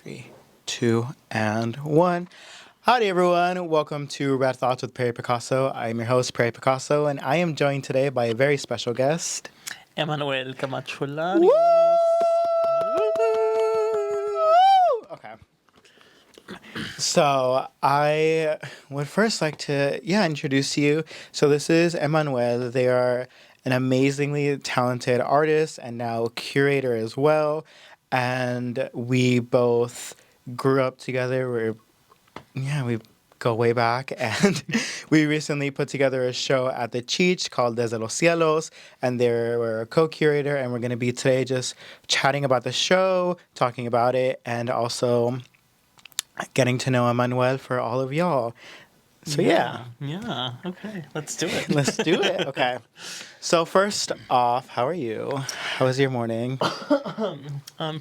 3, 2, and 1. Howdy, everyone. Welcome to Rad Thoughts with Perry Picasso. I'm your host, Perry Picasso, and I am joined today by a very special guest, Emanuel Camacho Woo! Larios. Okay. So I would first like to, introduce you. So this is Emmanuel. They are an amazingly talented artist and now curator as well. And we both grew up together. We go way back. And we recently put together a show at the Cheech called Desde Los Cielos. And they were a co-curator. And we're going to be today just chatting about the show, talking about it, and also getting to know Emmanuel for all of y'all. So Yeah. Okay. Let's do it. Let's do it. Okay. So first off, how are you? How was your morning?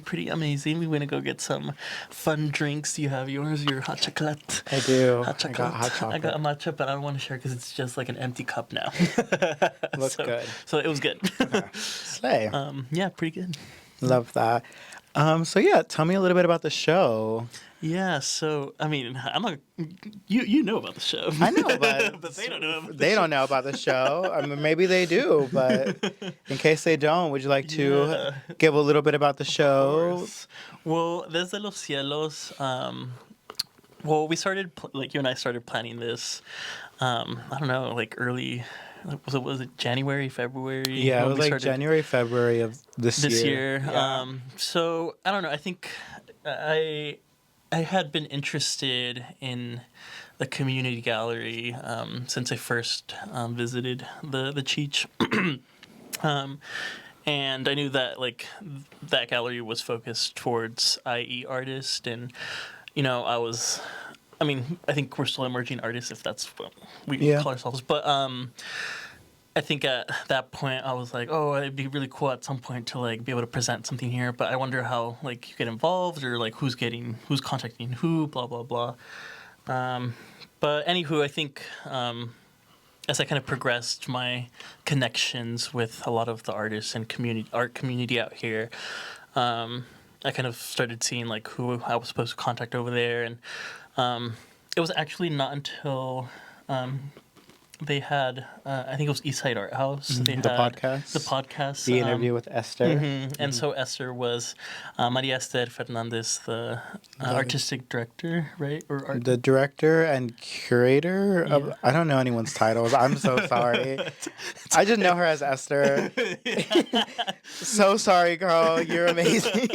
Pretty amazing. We want to go get some fun drinks. You have yours, your hot chocolate. I do. Hot chocolate. I got hot chocolate. I got a matcha, but I don't want to share because it's just like an empty cup now. Looks good. So it was good. Okay. Slay. Yeah, pretty good. Love that. Tell me a little bit about the show. Yeah, so I mean, I'm not. You know about the show. I know, but but they don't know. About they don't know about the show. I mean, maybe they do, but in case they don't, would you like to give a little bit about the show? Well, Desde Los Cielos. Well, we started you and I started planning this. I don't know, like early. Was it January, February? Yeah, it was like January, February of this year. Yeah. So I don't know. I think I had been interested in the community gallery since I first visited the Cheech. And I knew that that gallery was focused towards IE artists, and I think we're still emerging artists, if that's what we call ourselves. But I think at that point I was like, oh, it'd be really cool at some point to be able to present something here. But I wonder how you get involved, or who's contacting who, blah blah blah. But anywho, I think as I kind of progressed my connections with a lot of the artists and art community out here, I kind of started seeing who I was supposed to contact over there, and it was actually not until they had, I think it was Eastside Art House. They had the podcast. The interview with Esther. Mm-hmm. And so Esther was Maria Esther Fernandez, the artistic director, right? The director and curator of, I don't know anyone's titles. I'm so sorry. I just know her as Esther. So sorry, girl. You're amazing.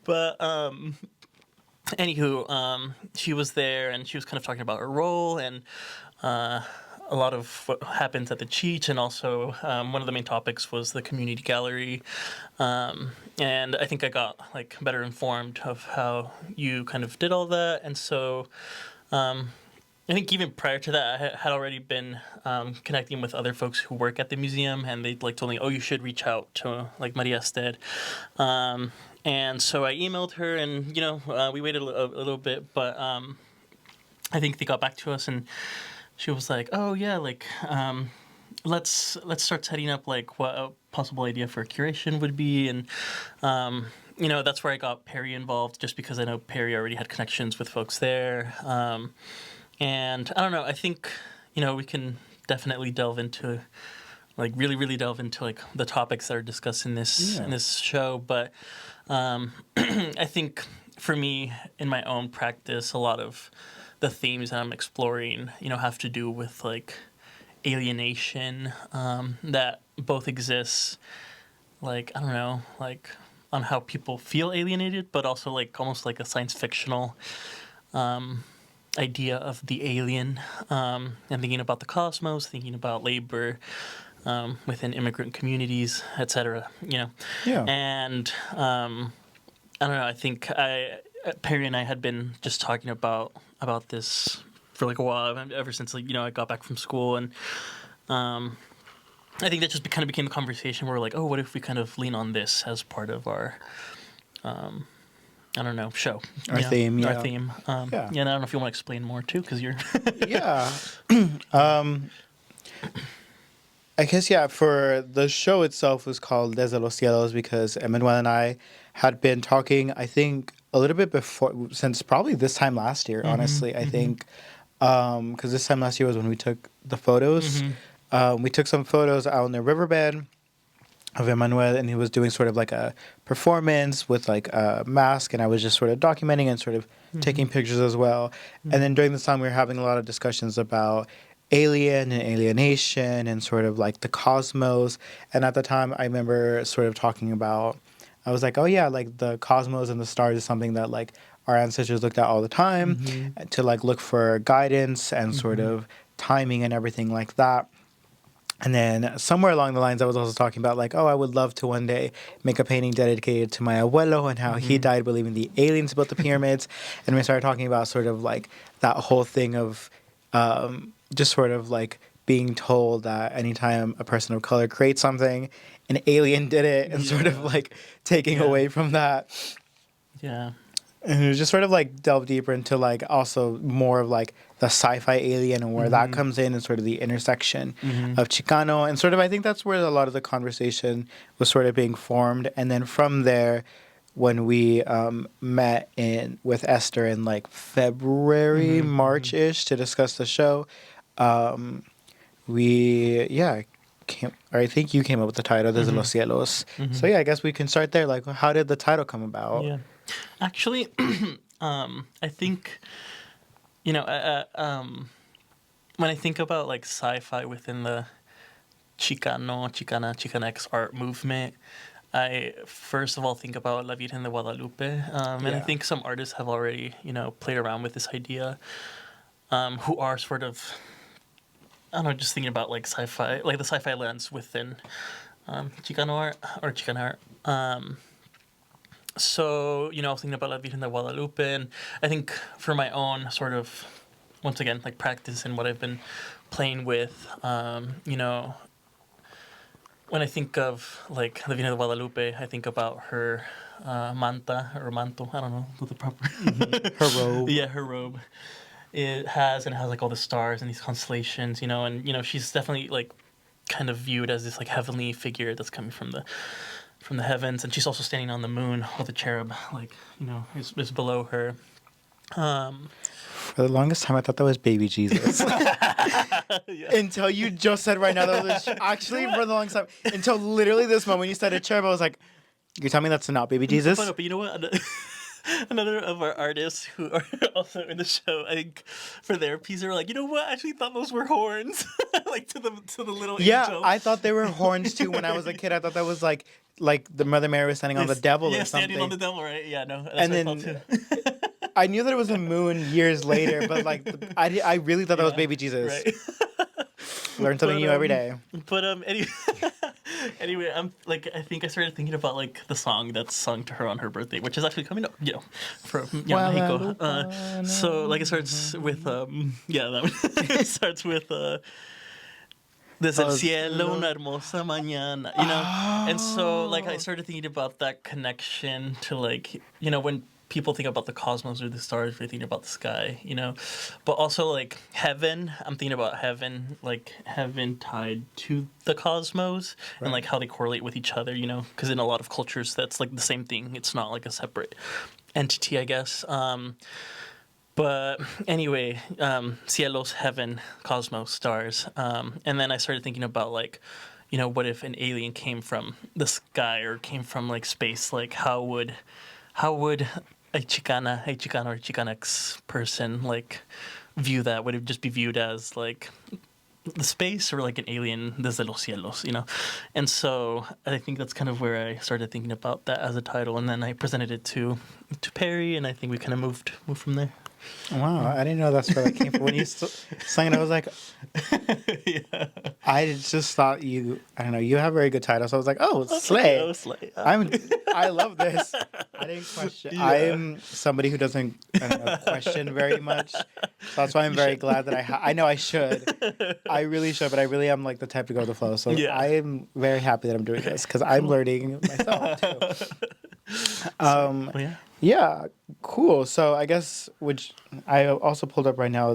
But anywho, she was there, and she was kind of talking about her role and a lot of what happens at the Cheech, and also one of the main topics was the community gallery. And I think I got better informed of how you kind of did all that, and so I think even prior to that, I had already been connecting with other folks who work at the museum, and they told me, oh, you should reach out to Maria Esther. And so I emailed her, and we waited a little bit, but I think they got back to us, and she was like, "Oh yeah, let's start setting up what a possible idea for curation would be," and that's where I got Perry involved, just because I know Perry already had connections with folks there, and I don't know. I think we can definitely delve into really delve into the topics that are discussed in this show, but. I think for me, in my own practice, a lot of the themes that I'm exploring, have to do with alienation that both exists, I don't know, on how people feel alienated, but also almost like a science fictional idea of the alien, and thinking about the cosmos, thinking about labor. Within immigrant communities, etc. Yeah. And I don't know. I think Perry and I had been just talking about this for a while, ever since I got back from school, and I think that just kind of became a conversation where we're oh, what if we kind of lean on this as part of our I don't know, show. Our theme, yeah. Our theme. And I don't know if you want to explain more too, because you're Yeah. I guess yeah. For the show itself was called Desde Los Cielos because Emmanuel and I had been talking. I think a little bit before, since probably this time last year. Mm-hmm. Honestly, I Mm-hmm. think because this time last year was when we took the photos. Mm-hmm. We took some photos out in the riverbed of Emmanuel, and he was doing sort of like a performance with like a mask, and I was just sort of documenting and sort of Mm-hmm. taking pictures as well. And then during this time, we were having a lot of discussions about alien and alienation and sort of like the cosmos. And at the time, I remember sort of talking about, I was like, oh yeah, like the cosmos and the stars is something that like our ancestors looked at all the time Mm-hmm. to like look for guidance and sort Mm-hmm. of timing and everything like that. And then somewhere along the lines, I was also talking about like, oh, I would love to one day make a painting dedicated to my abuelo and how he Mm-hmm. died believing the aliens built the pyramids. And we started talking about sort of like that whole thing of just sort of like being told that anytime a person of color creates something, an alien did it, and sort of Yeah. like taking Yeah. away from that. Yeah. And it was just sort of like delve deeper into like also more of like the sci-fi alien and where that Mm-hmm. comes in and sort of the intersection Mm-hmm. of Chicano and sort of I think that's where a lot of the conversation was sort of being formed. And then from there, when we met in with Esther in like February, Mm-hmm. Mm-hmm. March ish to discuss the show, um, we came. Or I think you came up with the title Desde Mm-hmm. Los Cielos. So Mm-hmm. yeah, I guess we can start there. Like, how did the title come about? Yeah. Actually, I think when I think about like sci-fi within the Chicanx art movement, I first of all think about La Virgen de Guadalupe, and I Yeah. think some artists have already played around with this idea, who are sort of, I don't know, just thinking about like sci-fi, like the sci-fi lens within Chicano art or Chicano art. So, I was thinking about La Virgen de Guadalupe, and I think for my own sort of, once again, like practice and what I've been playing with, when I think of like La Virgen de Guadalupe, I think about her manta or manto, I don't know what the proper, Her robe. yeah, her robe. It has like all the stars and these constellations, and she's definitely like kind of viewed as this like heavenly figure that's coming from the heavens, and she's also standing on the moon while the cherub like is below her. Um, For the longest time, I thought that was baby Jesus. yeah. Until you just said right now that was actually for the longest time. Until literally this moment, you said a cherub. I was like, "You're telling me that's not baby Jesus?" But you know what? Another of our artists who are also in the show, I think, for their piece, they were like, you know what? I actually thought those were horns, like to the little Yeah, angel. I thought they were horns too when I was a kid. I thought that was like the Mother Mary was standing on the devil yeah, or something. standing on the devil, right? Yeah, no, that's And what I then thought too. I knew that it was a moon years later, but like I really thought that was Yeah, baby Jesus. right. Learn something But new every day. anyway, anyway, I'm like I think I started thinking about like the song that's sung to her on her birthday, which is actually coming up, from Mexico. So like it starts with that one. It starts with Desde el cielo, una hermosa mañana, and so like I started thinking about that connection to like when people think about the cosmos or the stars, they think about the sky, but also like heaven. I'm thinking about heaven, like heaven tied to the cosmos and like how they correlate with each other, because in a lot of cultures that's like the same thing. It's not like a separate entity, I guess. But anyway, cielos, heaven, cosmos, stars. And then I started thinking about like, what if an alien came from the sky or came from like space? Like how would a Chicano or Chicanx person like view that? Would it just be viewed as like the space or like an alien desde los cielos, And so I think that's kind of where I started thinking about that as a title, and then I presented it to Perry, and I think we kind of moved from there. Wow, I didn't know that's where that came from. When you sang it, I was like, Yeah. I just thought I don't know, you have very good titles. So I was like, oh, Okay, slay. I was like, I love this. I didn't question. Yeah. I'm somebody who doesn't question very much. So that's why I'm very glad that I know I should. I really should, but I really am like the type to go with the flow. So Yeah. I'm very happy that I'm doing this because I'm learning myself too. well, yeah. Yeah, cool. So I guess which I also pulled up right now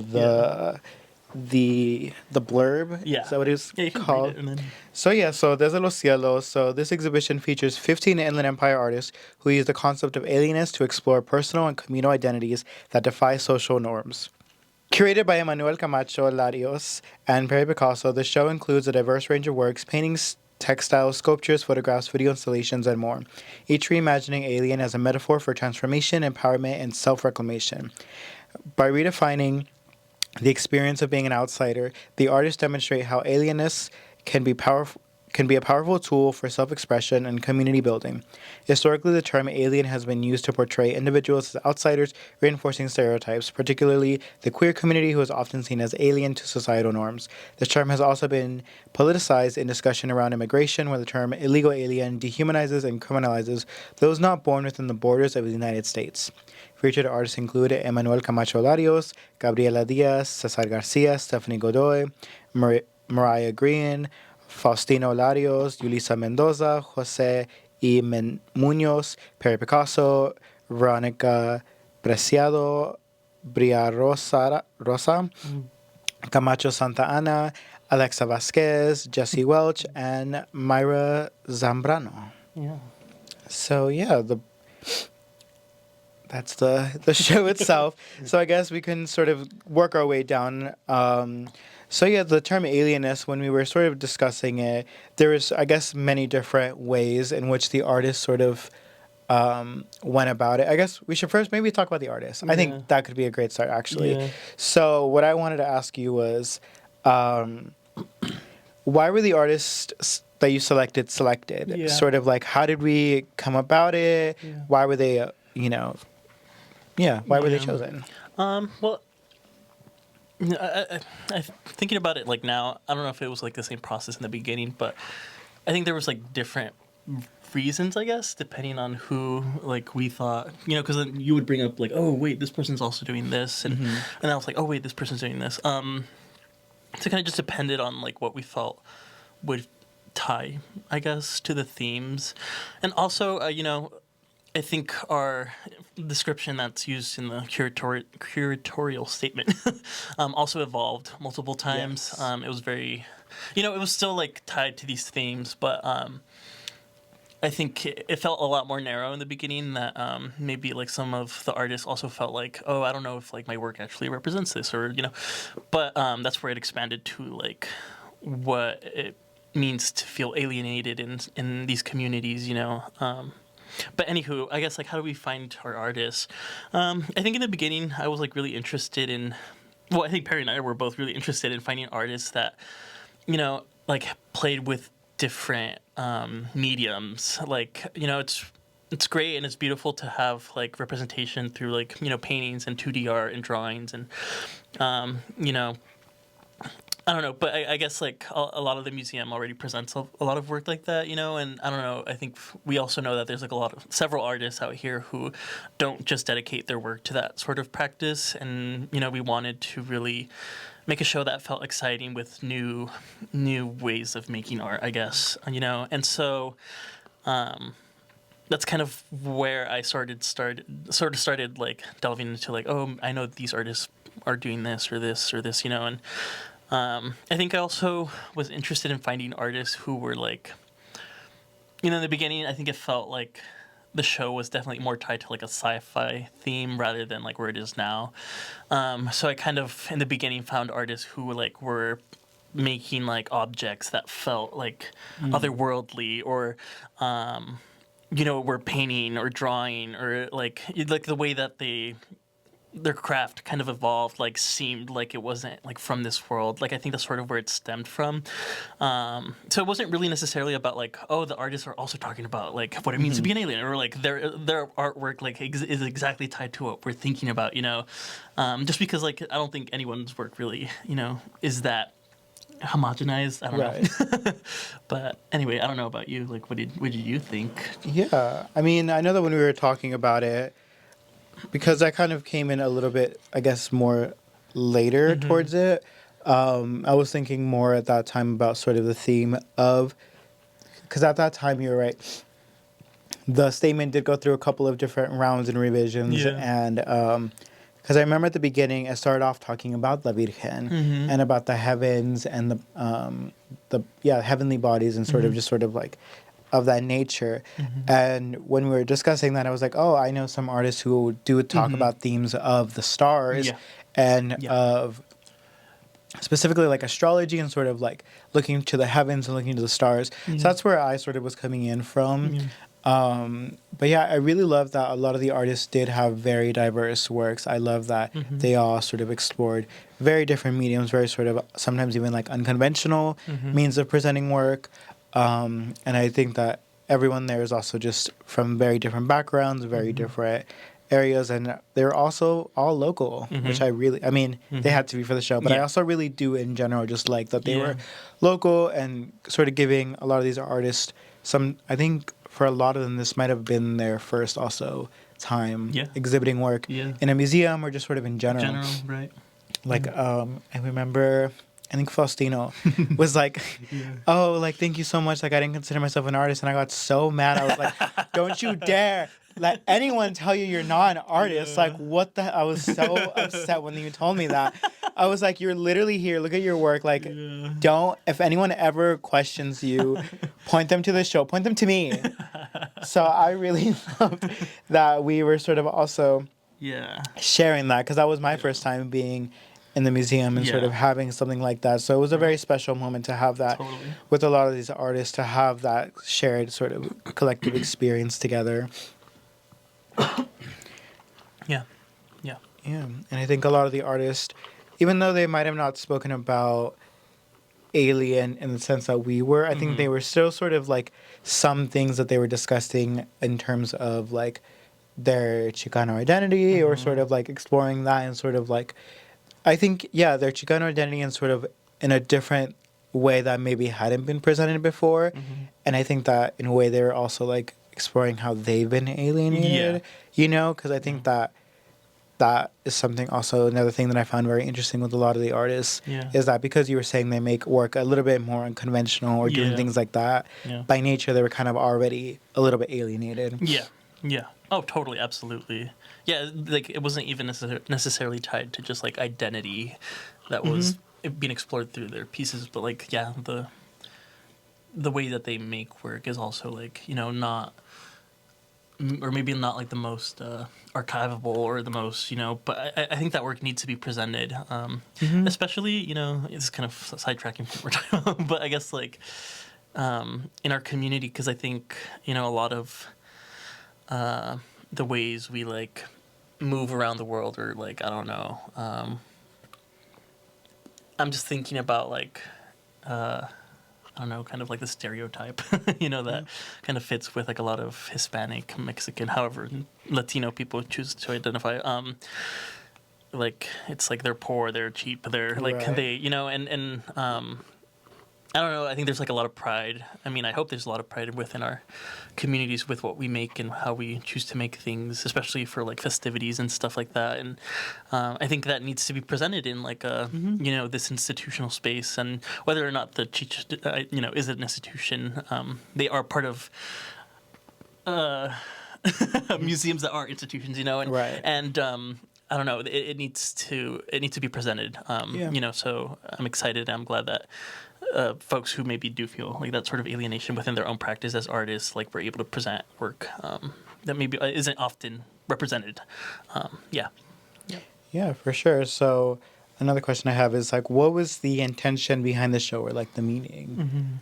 the blurb. Yeah. Is that what it's Yeah, you can read called? it and then. So Desde Los Cielos. So this exhibition features 15 Inland Empire artists who use the concept of alienness to explore personal and communal identities that defy social norms. Curated by Emanuel Camacho Larios and Perry Picasso, the show includes a diverse range of works, paintings, textiles, sculptures, photographs, video installations, and more, each reimagining alien as a metaphor for transformation, empowerment, and self-reclamation. By redefining the experience of being an outsider, the artists demonstrate how alienness can be powerful can be a powerful tool for self-expression and community building. Historically, the term alien has been used to portray individuals as outsiders, reinforcing stereotypes, particularly the queer community who is often seen as alien to societal norms. This term has also been politicized in discussion around immigration, where the term illegal alien dehumanizes and criminalizes those not born within the borders of the United States. Featured artists include Emanuel Camacho Larios, Gabriela Diaz, Cesar Garcia, Stephanie Godoy, Mariah Green, Faustino Larios, Yulisa Mendoza, Jose Munoz, Perry Picasso, Veronica Preciado, Rosa, Camacho Santa Ana, Alexa Vasquez, Jesse Welch, and Myra Zambrano. Yeah. So yeah, that's the show itself. So I guess we can sort of work our way down. So yeah, the term alienness, when we were sort of discussing it, there was, I guess, many different ways in which the artist sort of went about it. I guess we should first maybe talk about the artist. I Yeah. think that could be a great start, actually. Yeah. So what I wanted to ask you was, why were the artists that you selected? Yeah. Sort of like, how did we come about it? Yeah. Why were they, why were they Yeah. chosen? Well, I thinking about it like now, I don't know if it was like the same process in the beginning, but I think there was like different reasons, I guess, depending on who like we thought, because then you would bring up like, oh wait, this person's also doing this, and I was like, oh wait, this person's doing this. So it kind of just depended on like what we felt would tie, I guess, to the themes, and also, I think our description that's used in the curatorial statement also evolved multiple times. Yes. It was very, it was still like tied to these themes, but I think it felt a lot more narrow in the beginning. That maybe like some of the artists also felt like, oh, I don't know if like my work actually represents this, or but that's where it expanded to like what it means to feel alienated in these communities, But anywho, I guess like how do we find our artists? I think in the beginning I was like really interested in. Well, I think Perry and I were both really interested in finding artists that, like played with different mediums. Like it's great and it's beautiful to have like representation through like paintings and 2D art and drawings and I don't know, but I guess like a lot of the museum already presents a lot of work like that, and I don't know. I think we also know that there's like several artists out here who don't just dedicate their work to that sort of practice, and we wanted to really make a show that felt exciting with new ways of making art, I guess, and so. That's kind of where I started like delving into like, oh, I know these artists are doing this or this or this, and I think I also was interested in finding artists who were like, in the beginning, I think it felt like the show was definitely more tied to like a sci-fi theme rather than like where it is now. So I kind of in the beginning found artists who like were making like objects that felt like otherworldly or were painting or drawing or like the way that their craft kind of evolved, like seemed like it wasn't like from this world. Like I think that's sort of where it stemmed from. So it wasn't really necessarily about like, oh, the artists are also talking about like what it means to be an alien, or like their artwork like is exactly tied to what we're thinking about. Just because like I don't think anyone's work really is that homogenized. I don't know. But anyway, I don't know about you. Like, what did you think? Yeah, I mean, I know that when we were talking about it, because I kind of came in a little bit, I guess, more later towards it. I was thinking more at that time about sort of the theme of, because at that time you're right, the statement did go through a couple of different rounds and revisions, and because I remember at the beginning, I started off talking about La Virgen and about the heavens and the heavenly bodies and sort of just sort of like of that nature. And when we were discussing that, I was like, oh, I know some artists who do talk about themes of the stars Yeah. and Yeah. of specifically like astrology and sort of like looking to the heavens and looking to the stars. So that's where I sort of was coming in from. But yeah, I really love that a lot of the artists did have very diverse works. I love that they all sort of explored very different mediums, very sort of sometimes even like unconventional means of presenting work. And I think that everyone there is also just from very different backgrounds, very different areas, and they're also all local, which I mean, they had to be for the show, but I also really do in general just like that they were local and sort of giving a lot of these artists some, I think for a lot of them, this might have been their first also time exhibiting work in a museum or just sort of in general. Right. Like, I remember, I think Faustino was like, oh, like, thank you so much. Like, I didn't consider myself an artist. And I got so mad. I was like, don't you dare let anyone tell you you're not an artist. Like, what the I was so upset when you told me that. I was like, you're literally here. Look at your work. Like, don't, if anyone ever questions you, point them to the show. Point them to me. So I really loved that we were sort of also sharing that, because that was my first time being in the museum and sort of having something like that. So it was a very special moment to have that with a lot of these artists, to have that shared sort of collective experience together. Yeah. And I think a lot of the artists, even though they might have not spoken about alien in the sense that we were, I think they were still sort of like some things that they were discussing in terms of like their Chicano identity or sort of like exploring that and sort of like, I think, their Chicano identity and sort of in a different way that maybe hadn't been presented before. And I think that in a way they were also like exploring how they've been alienated, you know, because I think that is something also, another thing that I found very interesting with a lot of the artists is that because you were saying they make work a little bit more unconventional or doing things like that, by nature they were kind of already a little bit alienated. Yeah. Oh, totally. Absolutely. Yeah. Like it wasn't even necessarily tied to just like identity that was being explored through their pieces, but like, the way that they make work is also like, you know, not, or maybe not like the most archivable or the most, you know, but I think that work needs to be presented, especially, you know, it's kind of sidetracking from what we're talking about, but I guess like in our community, because I think, you know, a lot of the ways we like move around the world, or like, I don't know, I'm just thinking about like, I don't know, kind of like the stereotype, you know, that kind of fits with like a lot of Hispanic, Mexican, however, Latino people choose to identify. Like it's like they're poor, they're cheap, they're like they, you know, and I don't know. I think there's like a lot of pride. I mean, I hope there's a lot of pride within our communities with what we make and how we choose to make things, especially for like festivities and stuff like that. And I think that needs to be presented in like a, you know, this institutional space. And whether or not the Cheech, you know, is an institution, they are part of museums that are institutions, you know, and and I don't know. It needs to be presented. You know, so I'm excited. I'm glad that folks who maybe do feel like that sort of alienation within their own practice as artists, like we're able to present work that maybe isn't often represented. Yeah, for sure. So another question I have is like, what was the intention behind the show, or like the meaning?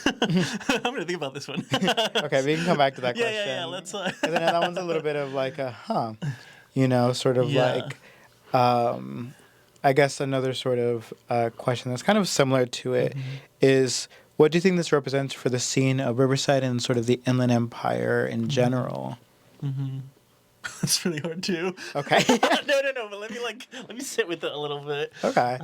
I'm gonna think about this one. Okay, we can come back to that question. Yeah. Let's. 'Cause then that one's a little bit of like a you know, sort of like, I guess another sort of question that's kind of similar to it is, what do you think this represents for the scene of Riverside and sort of the Inland Empire in general? That's really hard too. Okay. No. But let me sit with it a little bit. Okay.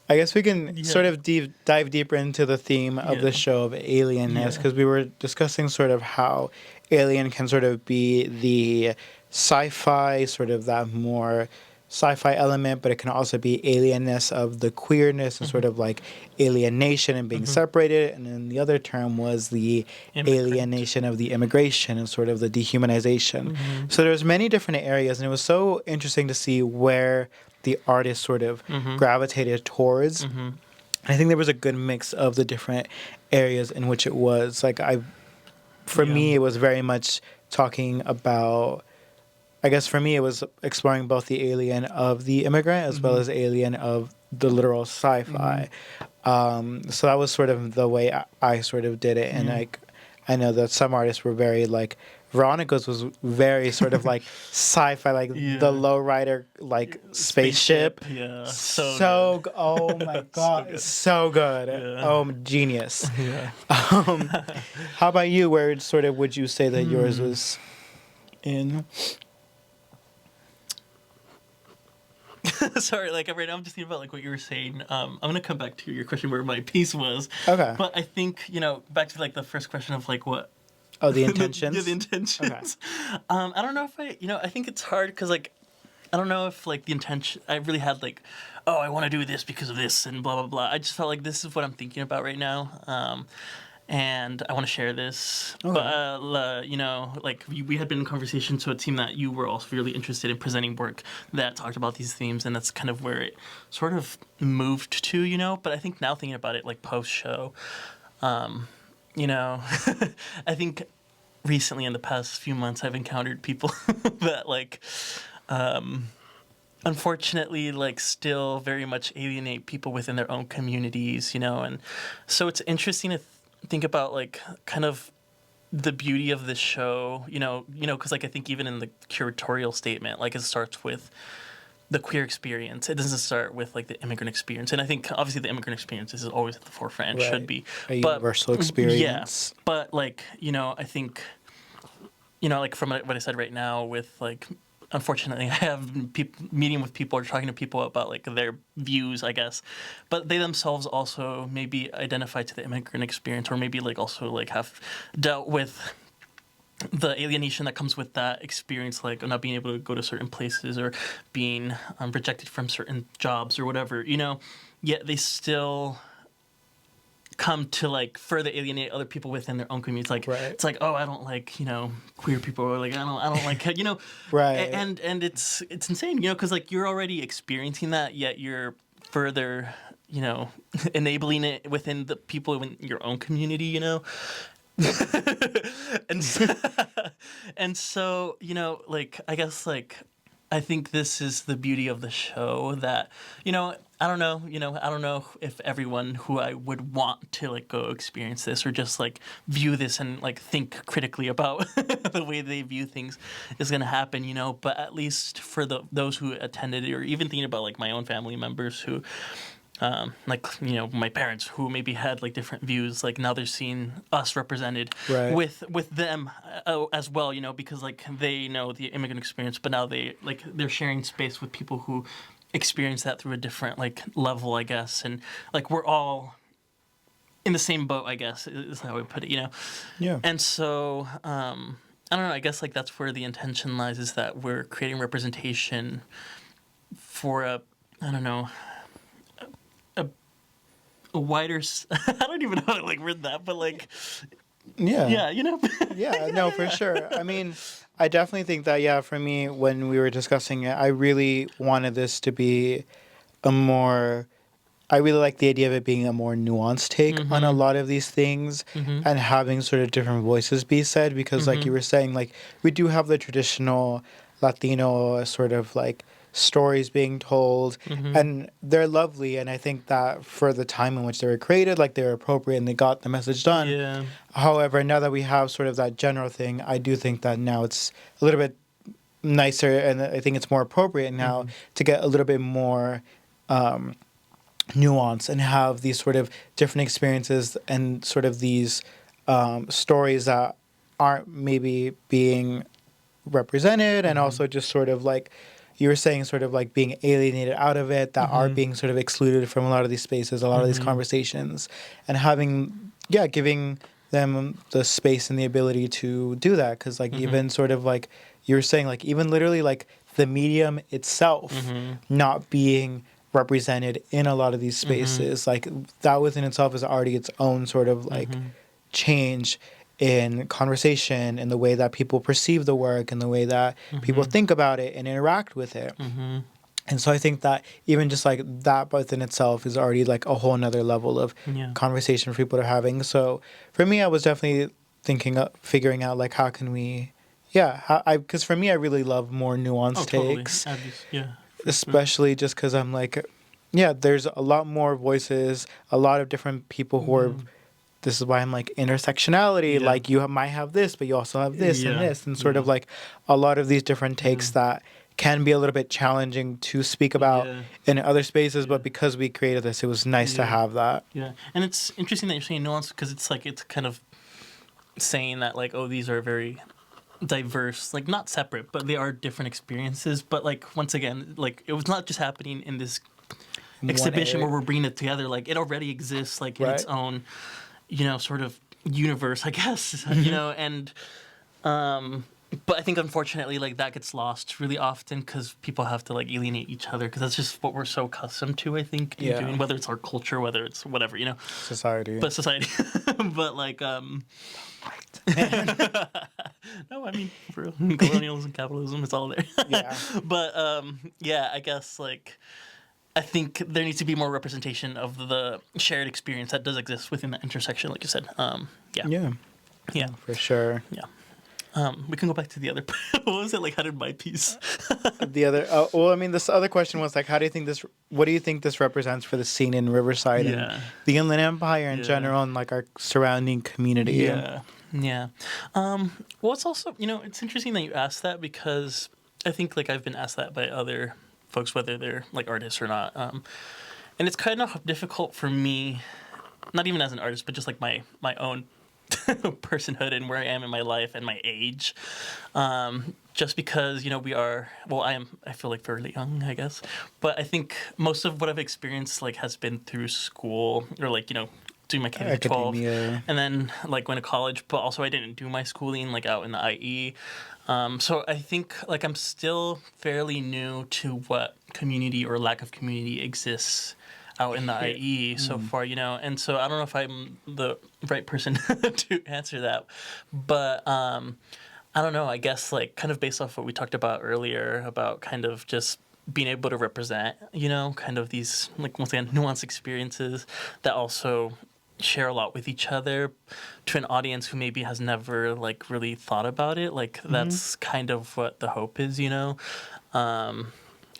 I guess we can sort of dive deeper into the theme of the show of alienness, because we were discussing sort of how Alien can sort of be the sci-fi, sort of that more sci-fi element, but it can also be alienness of the queerness and sort of like alienation and being separated. And then the other term was the alienation of the immigration and sort of the dehumanization. So there's many different areas, and it was so interesting to see where the artist sort of gravitated towards. I think there was a good mix of the different areas in which it was. Like for me, it was very much talking about, I guess for me, it was exploring both the alien of the immigrant as well as alien of the literal sci-fi. So that was sort of the way I sort of did it. And like, I know that some artists were very like, Veronica's was very sort of like sci-fi, like the lowrider, like spaceship. Yeah, Oh my god, so good. Genius. How about you? Where sort of would you say that yours was in? Sorry, like right now I'm just thinking about like what you were saying. I'm gonna come back to your question where my piece was. Okay. But I think back to like the first question of like what. Oh, the intentions. The intentions. Okay. I don't know if I think it's hard because like I don't know if like the intention. I really had like, oh, I want to do this because of this and blah blah blah. I just felt like this is what I'm thinking about right now. And I want to share this. Okay. But, like we had been in conversation, so it seemed that you were also really interested in presenting work that talked about these themes, and that's kind of where it sort of moved to, But I think now thinking about it, like post-show, I think recently in the past few months I've encountered people that, like, unfortunately, like, still very much alienate people within their own communities, and so it's interesting to think about like kind of the beauty of this show, because like I think even in the curatorial statement, like it starts with the queer experience. It doesn't start with like the immigrant experience, and I think obviously the immigrant experience is always at the forefront and should be a universal experience. Yeah, but like I think like from what I said right now with like. Unfortunately, I have meeting with people or talking to people about like their views, I guess, but they themselves also maybe identify to the immigrant experience, or maybe like also like have dealt with the alienation that comes with that experience, like not being able to go to certain places or being rejected from certain jobs or whatever, Yet they still come to like further alienate other people within their own communities. Like it's like, oh, I don't like queer people, or like I don't like right. And it's insane, because like you're already experiencing that, yet you're further enabling it within the people in your own community, and so like I guess like I think this is the beauty of the show that I don't know if everyone who I would want to like go experience this or just like view this and like think critically about the way they view things is going to happen, but at least for those who attended, or even thinking about like my own family members who my parents who maybe had like different views, like now they're seeing us represented with them as well, because like they know the immigrant experience, but now they're sharing space with people who experience that through a different like level, I guess, and like we're all in the same boat, I guess is how I would put it, Yeah. And so I don't know, I guess like that's where the intention lies, is that we're creating representation for a wider I don't even know how to like word that, but like yeah no, for sure. I mean, I definitely think that for me, when we were discussing it, I really wanted this to be I really like the idea of it being a more nuanced take on a lot of these things, and having sort of different voices be said, because like you were saying, like we do have the traditional Latino sort of like stories being told, and they're lovely, and I think that for the time in which they were created, like they were appropriate and they got the message done. Yeah. However, now that we have sort of that general thing, I do think that now it's a little bit nicer, and I think it's more appropriate now to get a little bit more nuance and have these sort of different experiences and sort of these stories that aren't maybe being represented, and also just sort of like you were saying, sort of like being alienated out of it, that are being sort of excluded from a lot of these spaces, a lot of these conversations, and giving them the space and the ability to do that. Because like even sort of like you were saying, like, even literally, like, the medium itself not being represented in a lot of these spaces, like, that within itself is already its own sort of, like, change in conversation, in the way that people perceive the work, and the way that people think about it and interact with it. And so I think that even just like that within itself is already like a whole nother level of conversation for people to having. So for me, I was definitely thinking of figuring out like how can we, because for me, I really love more nuanced takes, Yeah. especially just because I'm like, there's a lot more voices, a lot of different people who are. This is why I'm like intersectionality. Yeah. Like you might have this, but you also have this and this, and sort of Yeah. like a lot of these different takes that can be a little bit challenging to speak about in other spaces. But because we created this, it was nice to have that. Yeah, and it's interesting that you're saying nuance because it's like it's kind of saying that like, oh, these are very diverse, like not separate, but they are different experiences. But like once again, like it was not just happening in this exhibition where we're bringing it together. Like it already exists, like in its own, sort of universe, I guess. And but I think unfortunately, like that gets lost really often because people have to like alienate each other because that's just what we're so accustomed to. I think in doing, whether it's our culture, whether it's whatever, Society. But society, but like no, I mean for real, colonialism, capitalism, it's all there. But I guess like. I think there needs to be more representation of the shared experience that does exist within that intersection, like you said. Yeah, for sure. Yeah. We can go back to the other. What was it like? How did my piece? The other, this other question was like, what do you think this represents for the scene in Riverside and the Inland Empire in general, and like our surrounding community? Yeah. Well, it's also, it's interesting that you asked that because I think like I've been asked that by other folks, whether they're like artists or not. And it's kind of difficult for me, not even as an artist, but just like my own personhood and where I am in my life and my age. Just because, I feel like fairly young, I guess. But I think most of what I've experienced like has been through school or like, doing my K to 12 and then like going to college, but also I didn't do my schooling like out in the IE. So I think like I'm still fairly new to what community or lack of community exists out in the IE so far, and so I don't know if I'm the right person to answer that, but I don't know, I guess like kind of based off what we talked about earlier about kind of just being able to represent, kind of these like once again nuanced experiences that also share a lot with each other to an audience who maybe has never like really thought about it, like that's kind of what the hope is,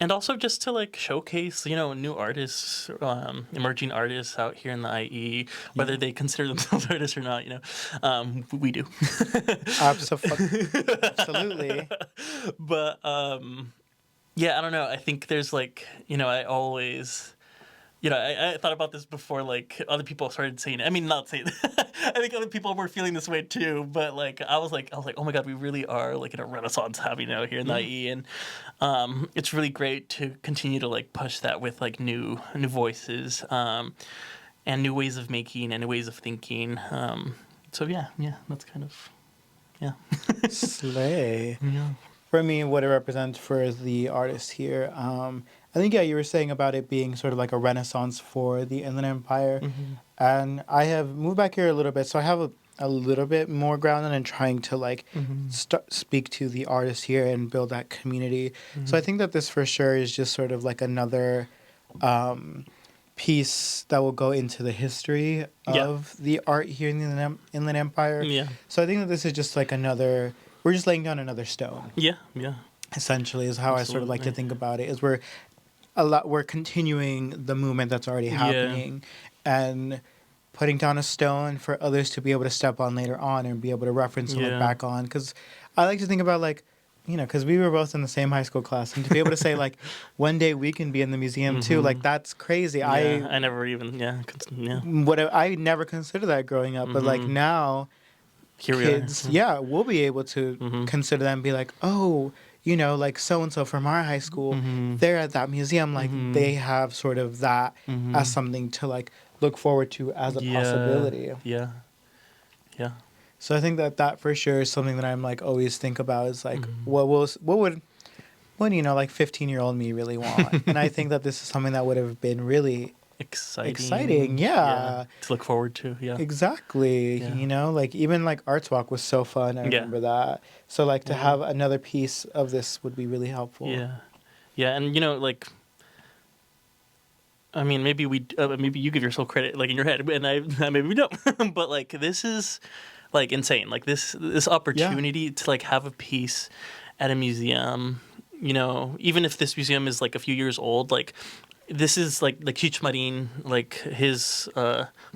and also just to like showcase, new artists, emerging artists out here in the IE, whether they consider themselves artists or not, we do. Absolutely. But I don't know. I think there's like, I always. I thought about this before, like, other people started saying it. I mean, not saying I think other people were feeling this way, too. But, like, I was like, oh, my God, we really are, like, in a renaissance happening out here in the IE. And it's really great to continue to, like, push that with, like, new voices and new ways of making and new ways of thinking. So, that's kind of, Slay. Yeah. For me, what it represents for the artist here, I think, you were saying about it being sort of like a renaissance for the Inland Empire. And I have moved back here a little bit, so I have a little bit more ground in trying to, like, speak to the artists here and build that community. So I think that this for sure is just sort of like another piece that will go into the history of the art here in the Inland Empire. Yeah. So I think that this is just like we're just laying down another stone. Yeah. Essentially is how I sort of like to think about it, is we're continuing the movement that's already happening and putting down a stone for others to be able to step on later on and be able to reference and look back on. Because I like to think about, like, because we were both in the same high school class, and to be able to say, like, one day we can be in the museum too, like, that's crazy. Yeah, I never even, I never considered that growing up, but, like, now here kids, we'll be able to consider them and be like, oh, like so-and-so from our high school, they're at that museum, like, they have sort of that as something to, like, look forward to as a possibility. Yeah. So I think that for sure is something that I'm like always think about is like Mm. what you know like 15-year-old me really want, and I think that this is something that would have been really exciting. Yeah. Yeah, To look forward to. Yeah. exactly. Yeah. You know, like even like Arts Walk was so fun. I Yeah. remember that. So like to Yeah. have another piece of this would be really helpful. Yeah. Yeah. And, you know, like, I mean, maybe you give yourself credit, like in your head, and I maybe we don't. But like, this is like insane. Like this Yeah. opportunity to like have a piece at a museum. You know, even if this museum is like a few years old, like this is like Cheech Marin, like his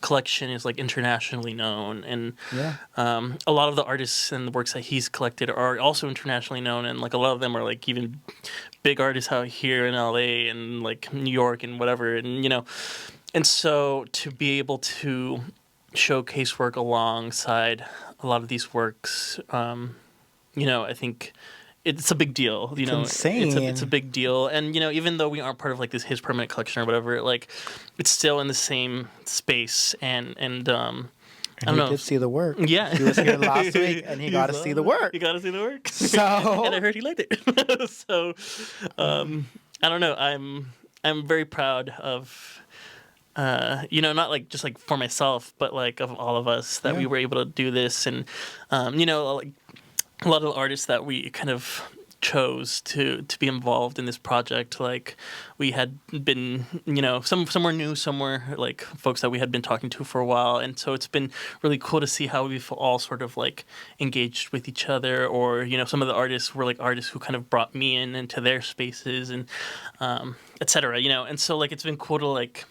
collection is like internationally known, and Yeah. a lot of the artists and the works that he's collected are also internationally known, and like a lot of them are like even big artists out here in LA and like New York and whatever, and you know, and so to be able to showcase work alongside a lot of these works, you know, I think it's a big deal. You It's know, it's a insane. big deal, and you know, even though we aren't part of like this his permanent collection or whatever, like it's still in the same space, and I And don't he know. did see the work. Yeah, He was here last week, and he got to see the work. You got to see the work. So And I heard he liked it. So, I don't know. I'm very proud of, you know, not like just like for myself, but like of all of us that Yeah. we were able to do this, and you know, like a lot of the artists that we kind of chose to be involved in this project, like we had been, you know, some were new, some were like folks that we had been talking to for a while, and so it's been really cool to see how we've all sort of like engaged with each other, or you know, some of the artists were like artists who kind of brought me into their spaces, and etc., you know, and so like it's been cool to like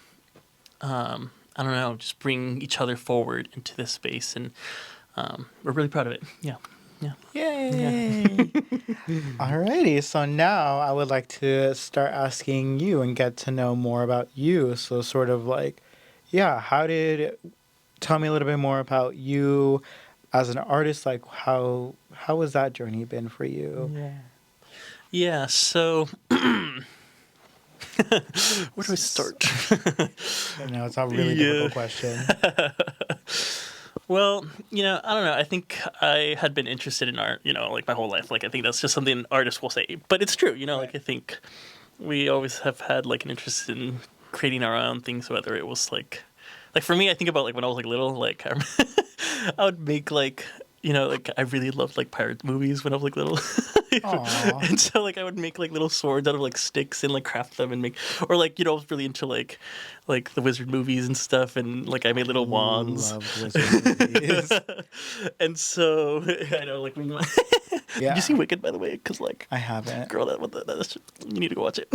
I don't know, just bring each other forward into this space, and we're really proud of it. Yeah. Yeah. yay! Alrighty, so now I would like to start asking you and get to know more about you. So sort of like, yeah, tell me a little bit more about you as an artist. Like how has that journey been for you? Yeah. Yeah. So, where do I start? I know it's a really difficult question. Well, you know, I don't know. I think I had been interested in art, you know, like my whole life. Like, I think that's just something artists will say, but it's true, you know. Like, I think we always have had like an interest in creating our own things, whether it was like for me, I think about like when I was like little, like I would make like, you know, like I really loved like pirate movies when I was like little. Aw. And so like I would make like little swords out of like sticks and like craft them and make, or like, you know, I was really into like the wizard movies and stuff, and like I made little wands. Love wizard movies. And so I know like when Yeah. did you see Wicked, by the way? Because like I haven't. girl, that's, you need to go watch it.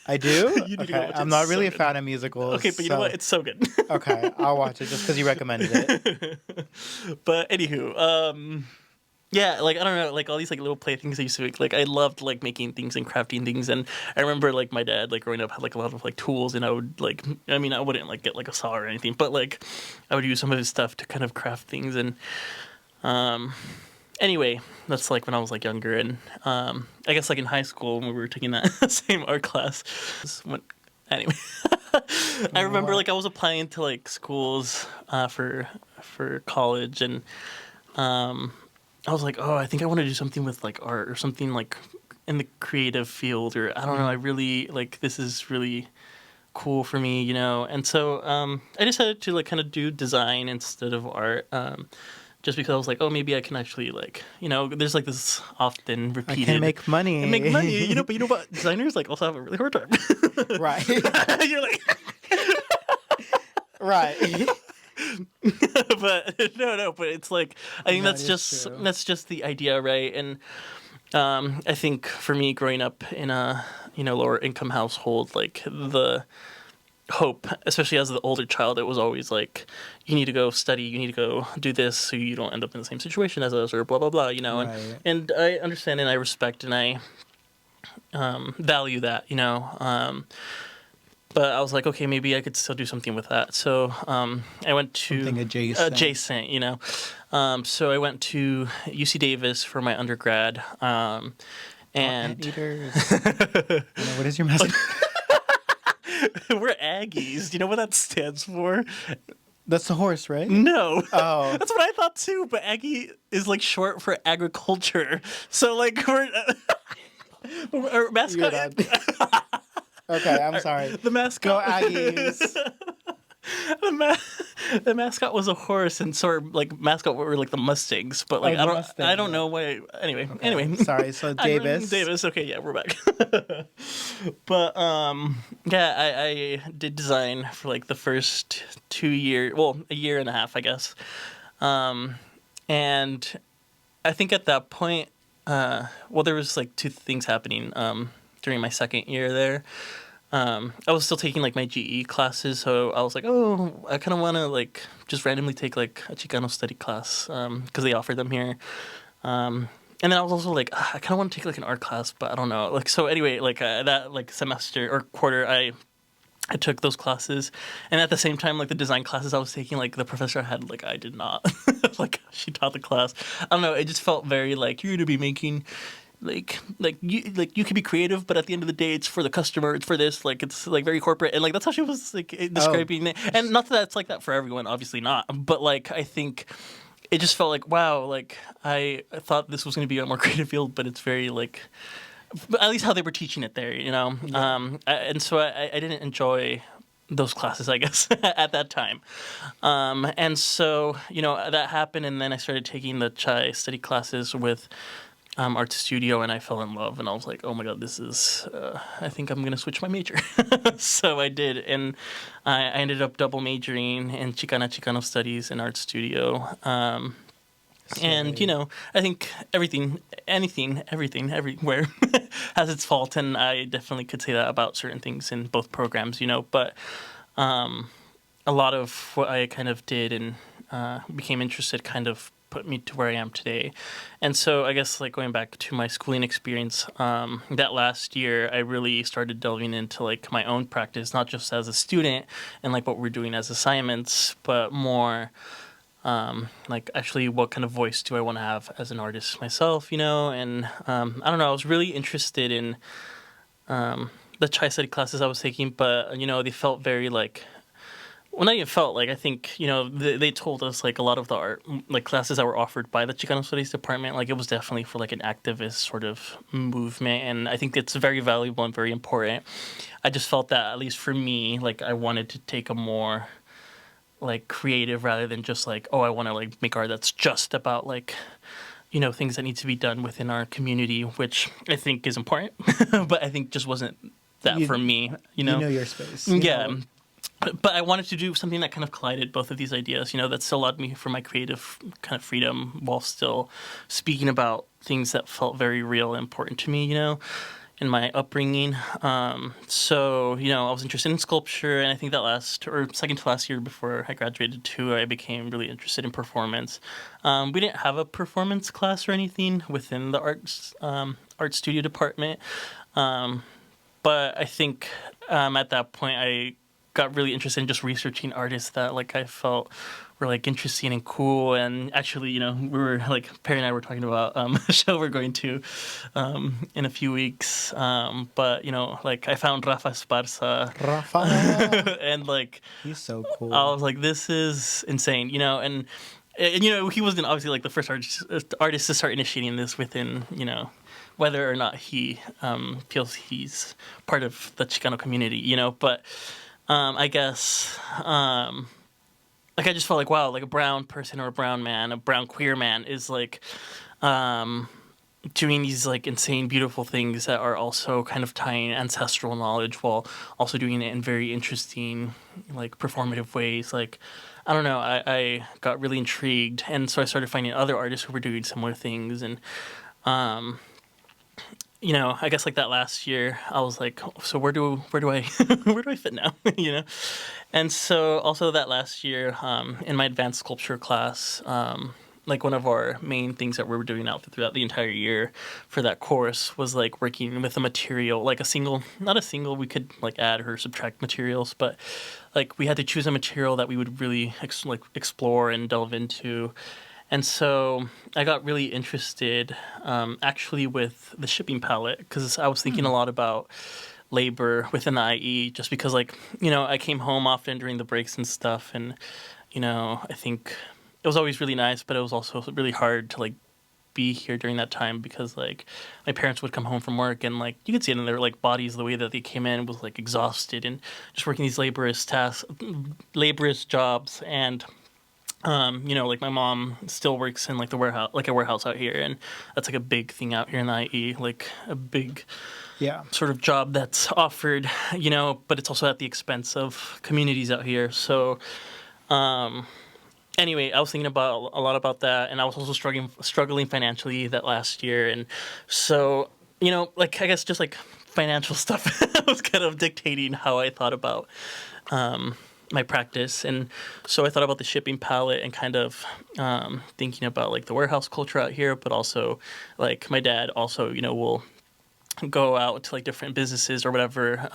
I do? You need to go Okay. watch it. I'm not It's really so a good. fan of musicals. Okay, but you know so- what? It's so good. Okay, I'll watch it just because you recommended it. But anywho, yeah, like I don't know, like all these like little playthings I used to make. Like I loved like making things and crafting things, and I remember like my dad like growing up had like a lot of like tools, and I would like, I mean, I wouldn't like get like a saw or anything, but like I would use some of his stuff to kind of craft things, and anyway, that's like when I was like younger, and I guess like in high school when we were taking that same art class. Anyway, I remember like I was applying to like schools for college, and I was like, oh, I think I want to do something with like art or something like in the creative field, or I don't know. I really like this is really cool for me, you know. And so I decided to like kind of do design instead of art. Just because I was like, oh, maybe I can actually like, you know, there's like this often I repeated. can make money. And make money, you know. But you know what? Designers like also have a really hard time. Right. You're like, Right. but no. But it's like I think That that's is just true. the idea, right? And I think for me, growing up in a lower income household, like the hope, especially as the older child, it was always like you need to go study, you need to go do this, so you don't end up in the same situation as us, or blah blah blah, you know. Right. And I understand and I respect and I value that, you know. But I was like, okay, maybe I could still do something with that. So I went to Something adjacent. you know. So I went to UC Davis for my undergrad, and Eaters. What is your message? we're Aggies. Do you know what that stands for? That's the horse, right? No, Oh, that's what I thought too. But Aggie is like short for agriculture, so like we're our you're mascot. not. Okay, I'm sorry. The Go mascot. Aggies. the, the mascot was a horse, and so our, like mascot were like the Mustangs. But like Oh, the I Mustang. don't Yeah. know why. Anyway, Okay. anyway. Sorry. So Davis. Davis. Okay, yeah, we're back. But yeah, I did design for like the first 2 years, well, a year and a half, I guess. And I think at that point, well, there was like two things happening during my second year there. I was still taking like my GE classes, so I was like, oh, I kind of want to like just randomly take like a Chicano study class because they offer them here. And then I was also like, I kind of want to take like an art class, but I don't know. Like so anyway, like that like semester or quarter, I took those classes, and at the same time, like the design classes I was taking, like the professor I had, like I did not, like she taught the class. I don't know. It just felt very like you're gonna be making, like you could be creative, but at the end of the day, it's for the customer. It's for this. Like it's like very corporate, and like that's how she was like Oh, describing it. And not that it's like that for everyone, obviously not. But like I think it just felt like wow, like I thought this was gonna be a more creative field, but it's very like at least how they were teaching it there, you know. yeah. And so I didn't enjoy those classes, I guess, at that time. And so you know that happened, and then I started taking the Chai study classes with art studio, and I fell in love, and I was like, oh my god, this is. I think I'm gonna switch my major. So I did, and I ended up double majoring in Chicano studies and art studio. And you Sweet. know, I think everything, everywhere has its fault, and I definitely could say that about certain things in both programs. You know, but a lot of what I kind of did and became interested kind of put me to where I am today. And so I guess like going back to my schooling experience, that last year I really started delving into like my own practice, not just as a student and like what we're doing as assignments, but more like actually what kind of voice do I want to have as an artist myself, you know? And I don't know, I was really interested in the Chai study classes I was taking, but you know, they felt very like well, not even felt like I think you know they told us like a lot of the art like classes that were offered by the Chicano Studies department like it was definitely for like an activist sort of movement, and I think it's very valuable and very important. I just felt that at least for me, like I wanted to take a more like creative rather than just like oh I want to like make art that's just about like you know things that need to be done within our community, which I think is important, but I think just wasn't that for You me, you you know. know your space. You Yeah, know. but I wanted to do something that kind of collided both of these ideas, you know, that still allowed me for my creative kind of freedom while still speaking about things that felt very real and important to me, you know, in my upbringing. So, you know, I was interested in sculpture, and I think that last or second to last year before I graduated too, I became really interested in performance. We didn't have a performance class or anything within the art studio department, but I think at that point I got really interested in just researching artists that like I felt were like interesting and cool. And actually, you know, we were like Perry and I were talking about a show we're going to in a few weeks. But you know, like I found Rafa Esparza, Rafa. and like He's so I cool. was like, this is insane, you know, and you know he wasn't obviously like the first artist to start initiating this within you know whether or not he feels he's part of the Chicano community, you know, but I guess like I just felt like wow, like a brown person or a brown man, a brown queer man is like um, doing these like insane, beautiful things that are also kind of tying ancestral knowledge while also doing it in very interesting, like performative ways. Like I don't know, I got really intrigued, and so I started finding other artists who were doing similar things, and um, you know, I guess like that last year, I was like, so where do I where do I fit now, you know? And so also that last year, in my advanced sculpture class, like one of our main things that we were doing out throughout the entire year for that course was like working with a material, like a single, not a single, we could like add or subtract materials, but like we had to choose a material that we would really like explore and delve into. And so I got really interested actually with the shipping palette because I was thinking a lot about labor within the IE just because like, you know, I came home often during the breaks and stuff and, I think it was always really nice, but it was also really hard to like be here during that time because like my parents would come home from work and like you could see it in their like bodies the way that they came in was like exhausted and just working these laborious jobs and like my mom still works in like the warehouse, like a warehouse out here, and that's like a big thing out here in the IE, like a big Yeah. sort of job that's offered, but it's also at the expense of communities out here. So, anyway, I was thinking about a lot about that, and I was also struggling financially that last year, and so like I guess just like financial stuff was kind of dictating how I thought about my practice, and so I thought about the shipping palette and kind of thinking about like the warehouse culture out here, but also like my dad also will go out to like different businesses or whatever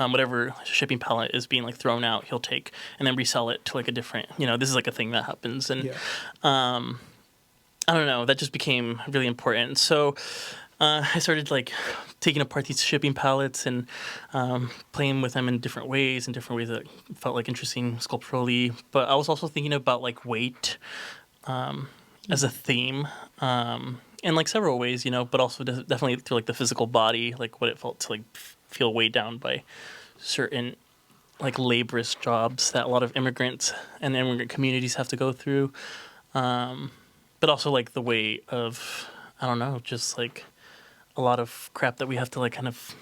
shipping pallet is being like thrown out, he'll take and then resell it to like a different, this is like a thing that happens. And Yeah. I don't know, that just became really important. So I started like taking apart these shipping pallets and playing with them in different ways that felt like interesting sculpturally. But I was also thinking about like weight as a theme. In like several ways, but also definitely through like the physical body, like what it felt to like feel weighed down by certain like laborious jobs that a lot of immigrants and immigrant communities have to go through. But also like the weight of, I don't know, just like a lot of crap that we have to like kind of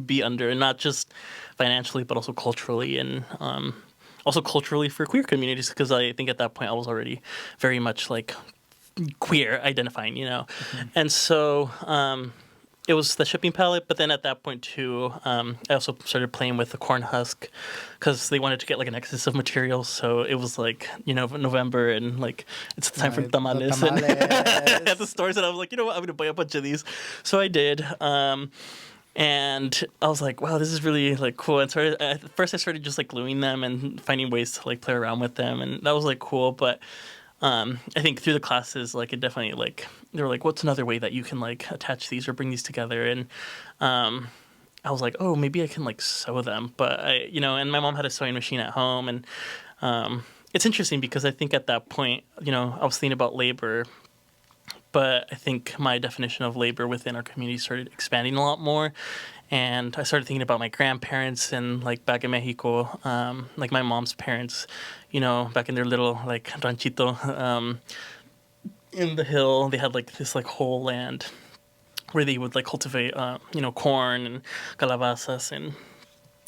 be under, and not just financially, but also culturally and also culturally for queer communities, because I think at that point I was already very much like queer identifying, and so it was the shipping palette. But then at that point too, I also started playing with the corn husk because they wanted to get like an excess of materials. So it was like November and like it's the time for The tamales, and tamales. at the stores, and I was like, I'm gonna buy a bunch of these. So I did. And I was like, wow, this is really like cool. And at first I started just like gluing them and finding ways to like play around with them, and that was like cool. But I think through the classes, like it definitely like they were like, what's another way that you can like attach these or bring these together? And I was like, oh, maybe I can like sew them. But and my mom had a sewing machine at home, and it's interesting because I think at that point, I was thinking about labor, but I think my definition of labor within our community started expanding a lot more. And I started thinking about my grandparents and like back in Mexico, like my mom's parents, back in their little like ranchito in the hill, they had like this like whole land where they would like cultivate, corn and calabazas and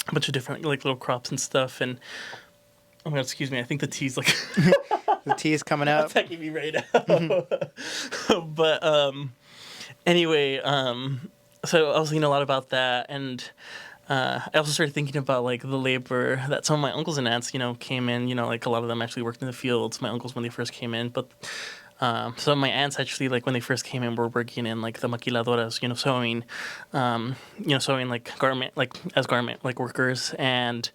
a bunch of different like little crops and stuff. And oh my God, excuse me, I think the tea's like The tea is coming up. attacking me right now. But anyway, so I was thinking a lot about that, and I also started thinking about like the labor that some of my uncles and aunts, came in. Like a lot of them actually worked in the fields. My uncles when they first came in, but some of my aunts actually, like when they first came in, were working in like the maquiladoras, sewing, sewing like garment like workers, and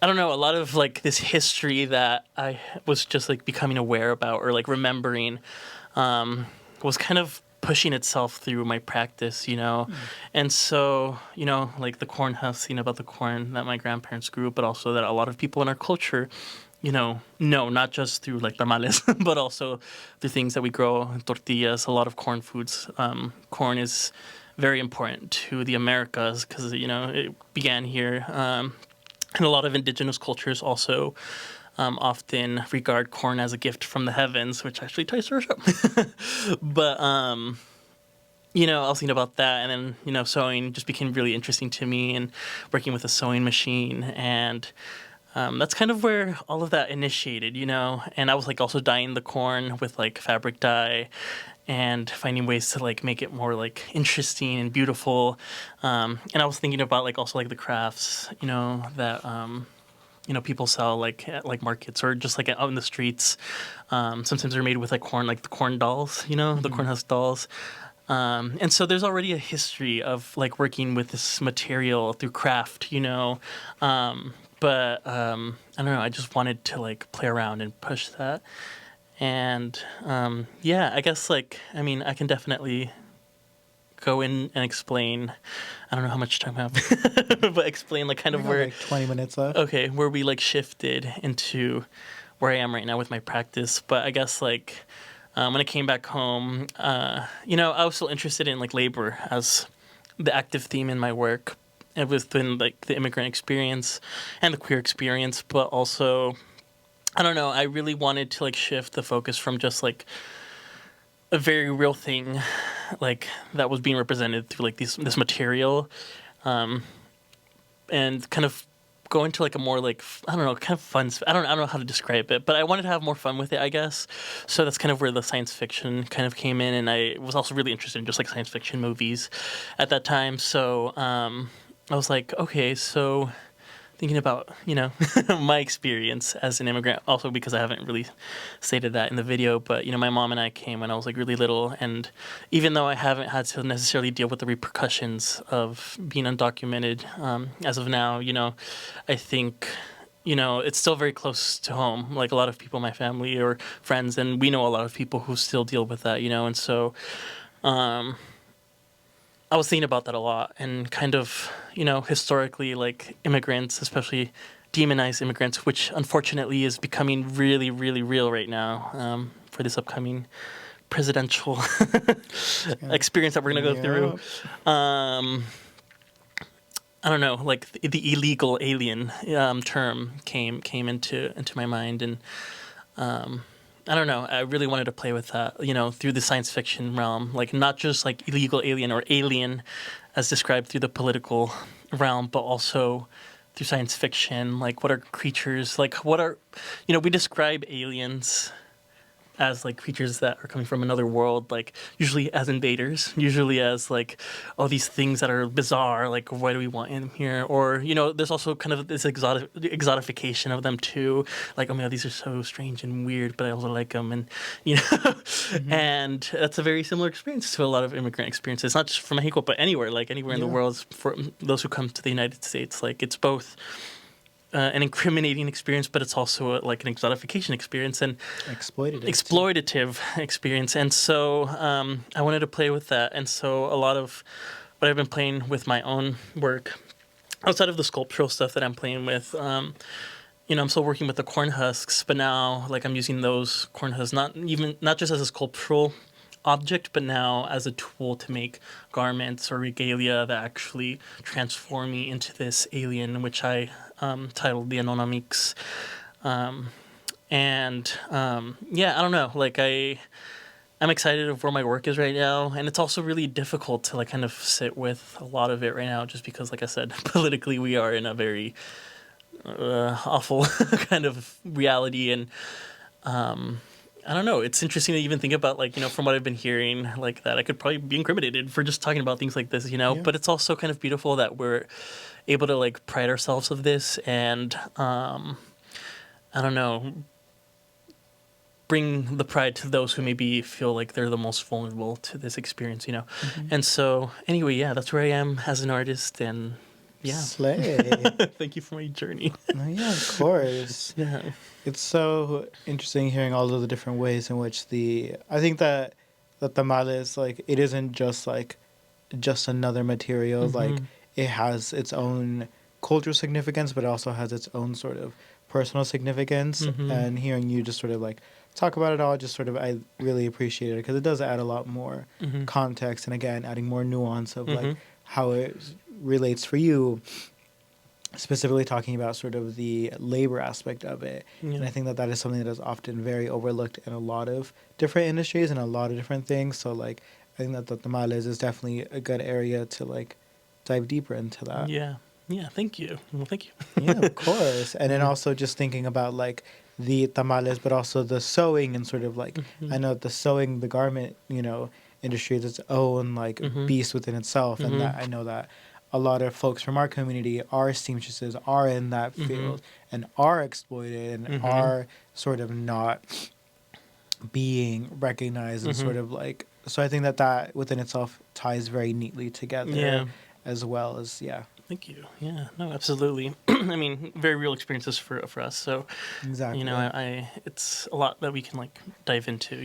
I don't know, a lot of like this history that I was just like becoming aware about or like remembering was kind of pushing itself through my practice, And so, like the corn husk, about the corn that my grandparents grew, but also that a lot of people in our culture, know, not just through like tamales, but also through things that we grow, tortillas, a lot of corn foods. Corn is very important to the Americas because, it began here. And a lot of indigenous cultures also often regard corn as a gift from the heavens, which actually ties to our show. But, I was thinking about that, and then, sewing just became really interesting to me, and working with a sewing machine. And that's kind of where all of that initiated, And I was like also dyeing the corn with like fabric dye and finding ways to like make it more like interesting and beautiful. And I was thinking about like also like the crafts, that people sell like at like markets or just like out in the streets. Sometimes they're made with like corn, like the corn dolls, the corn husk dolls. And so there's already a history of like working with this material through craft, but I don't know, I just wanted to like play around and push that. And I guess like, I mean, I can definitely go in and explain. I don't know how much time I have, but explain like kind We of got where. like 20 minutes left. Okay, where we like shifted into where I am right now with my practice. But I guess like when I came back home, I was still interested in like labor as the active theme in my work, and within like the immigrant experience and the queer experience, but also I don't know. I really wanted to like shift the focus from just like a very real thing, like that was being represented through like this material, and kind of go into like a more like I don't know, kind of fun. I don't know how to describe it, but I wanted to have more fun with it, I guess. So that's kind of where the science fiction kind of came in, and I was also really interested in just like science fiction movies at that time. So I was like, okay, so thinking about my experience as an immigrant, also because I haven't really stated that in the video, but my mom and I came when I was like really little, and even though I haven't had to necessarily deal with the repercussions of being undocumented as of now, I think it's still very close to home. Like a lot of people in my family or friends, and we know a lot of people who still deal with that, and so I was thinking about that a lot, and kind of, historically, like immigrants, especially demonized immigrants, which unfortunately is becoming really, really real right now for this upcoming presidential experience that we're going to go through. I don't know, like the illegal alien term came into my mind, and I don't know. I really wanted to play with that, through the science fiction realm, like not just like illegal alien or alien as described through the political realm, but also through science fiction. Like what are creatures, like what are, we describe aliens as like creatures that are coming from another world, like usually as invaders, usually as like all these things that are bizarre, like why do we want them here? Or there's also kind of this exotification of them too, like these are so strange and weird, but I also like them, and Mm-hmm. and that's a very similar experience to a lot of immigrant experiences, not just from Mexico, but like anywhere in the world for those who come to the United States. Like it's both an incriminating experience, but it's also like an exotification experience and exploitative experience. And so I wanted to play with that. And so a lot of what I've been playing with my own work, outside of the sculptural stuff that I'm playing with, I'm still working with the corn husks, but now like I'm using those corn husks not just as a sculptural object, but now as a tool to make garments or regalia that actually transform me into this alien, which I titled the Anonymix. I don't know, like I'm excited of where my work is right now, and it's also really difficult to like kind of sit with a lot of it right now, just because, like I said, politically we are in a very awful kind of reality, and I don't know. It's interesting to even think about, like, from what I've been hearing, like that I could probably be incriminated for just talking about things like this, But it's also kind of beautiful that we're able to like pride ourselves of this, and I don't know, bring the pride to those who maybe feel like they're the most vulnerable to this experience, Mm-hmm. And so, anyway, yeah, that's where I am as an artist, and yeah. Slay. Thank you for my journey. Oh, yeah, of course. Yeah. It's so interesting hearing all of the different ways in which I think that the tamales, like, it isn't just like just another material. Mm-hmm. Like, it has its own cultural significance, but it also has its own sort of personal significance. Mm-hmm. And hearing you just sort of like talk about it all, just sort of, I really appreciate it because it does add a lot more Mm-hmm. context, and again, adding more nuance of Mm-hmm. like how it relates for you, specifically talking about sort of the labor aspect of it. Yeah. And I think that is something that is often very overlooked in a lot of different industries and a lot of different things. So like, I think that the tamales is definitely a good area to like dive deeper into that. Yeah. Thank you. Well, thank you. Yeah, of course. And then also just thinking about like the tamales, but also the sewing and sort of like, Mm-hmm. I know the sewing, the garment, industry is its own like Mm-hmm. beast within itself. Mm-hmm. And that I know that a lot of folks from our community are seamstresses, are in that Mm-hmm. field, and are exploited, and Mm-hmm. are sort of not being recognized, and Mm-hmm. sort of like, so I think that within itself ties very neatly together. Yeah. As well as, yeah. Thank you. Yeah, no, absolutely. I mean, very real experiences for us. So, Exactly. I it's a lot that we can like dive into.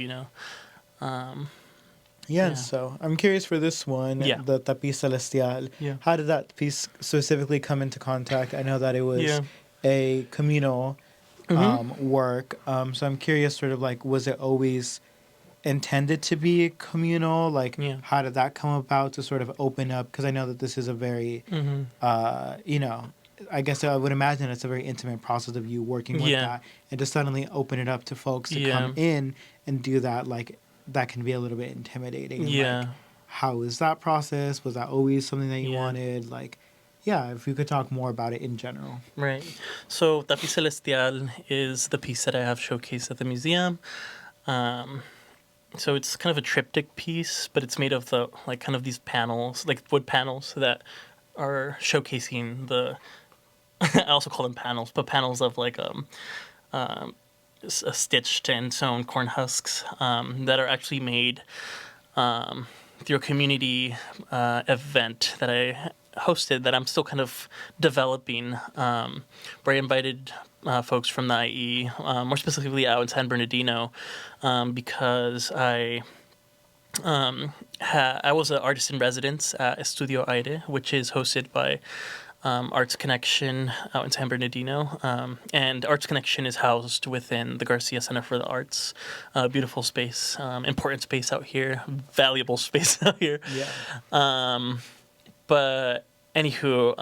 Yeah, Yeah. so I'm curious for this one, Yeah. the Tapiz Celestial. Yeah. How did that piece specifically come into contact? I know that it was Yeah. a communal Mm-hmm. work. So I'm curious, sort of like, was it always intended to be communal? Like, Yeah. how did that come about to sort of open up? Because I know that this is a very, Mm-hmm. you know, I guess I would imagine it's a very intimate process of you working with Yeah. that and to suddenly open it up to folks to come Yeah. in and do that. Like, that can be a little bit intimidating. And like, Yeah. how is that process? Was that always something that you Yeah. wanted? Like, yeah, if you could talk more about it in general. Right. So Tapi Celestial is the piece that I have showcased at the museum. Um, so it's kind of a triptych piece, but it's made of the like kind of these panels, like wood panels that are showcasing the. I also call them panels, but panels of like stitched and sewn corn husks that are actually made through a community event that I hosted that I'm still kind of developing, where I invited folks from the IE, more specifically out in San Bernardino, because I was an artist in residence at Estudio Aire, which is hosted by Arts Connection out in San Bernardino. And Arts Connection is housed within the Garcia Center for the Arts. Beautiful space, important space out here, valuable space out here. Yeah. But anywho,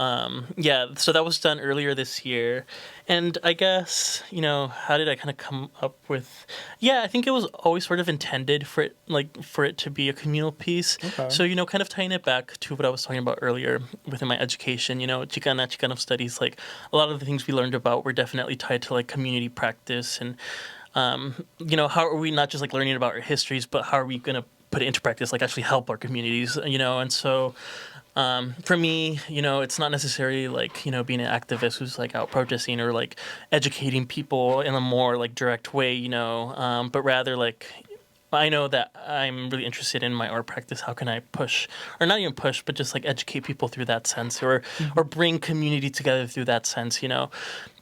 yeah, so that was done earlier this year. And I guess, how did I kind of come up with? Yeah, I think it was always sort of intended for it to be a communal piece. Okay. So, kind of tying it back to what I was talking about earlier within my education, Chicano studies, like a lot of the things we learned about were definitely tied to like community practice and, how are we not just like learning about our histories, but how are we going to put it into practice, like actually help our communities, and so for me, it's not necessarily like, being an activist who's like out protesting or like educating people in a more like direct way, but rather like I know that I'm really interested in my art practice. How can I push, or not even push, but just like educate people through that sense, or bring community together through that sense,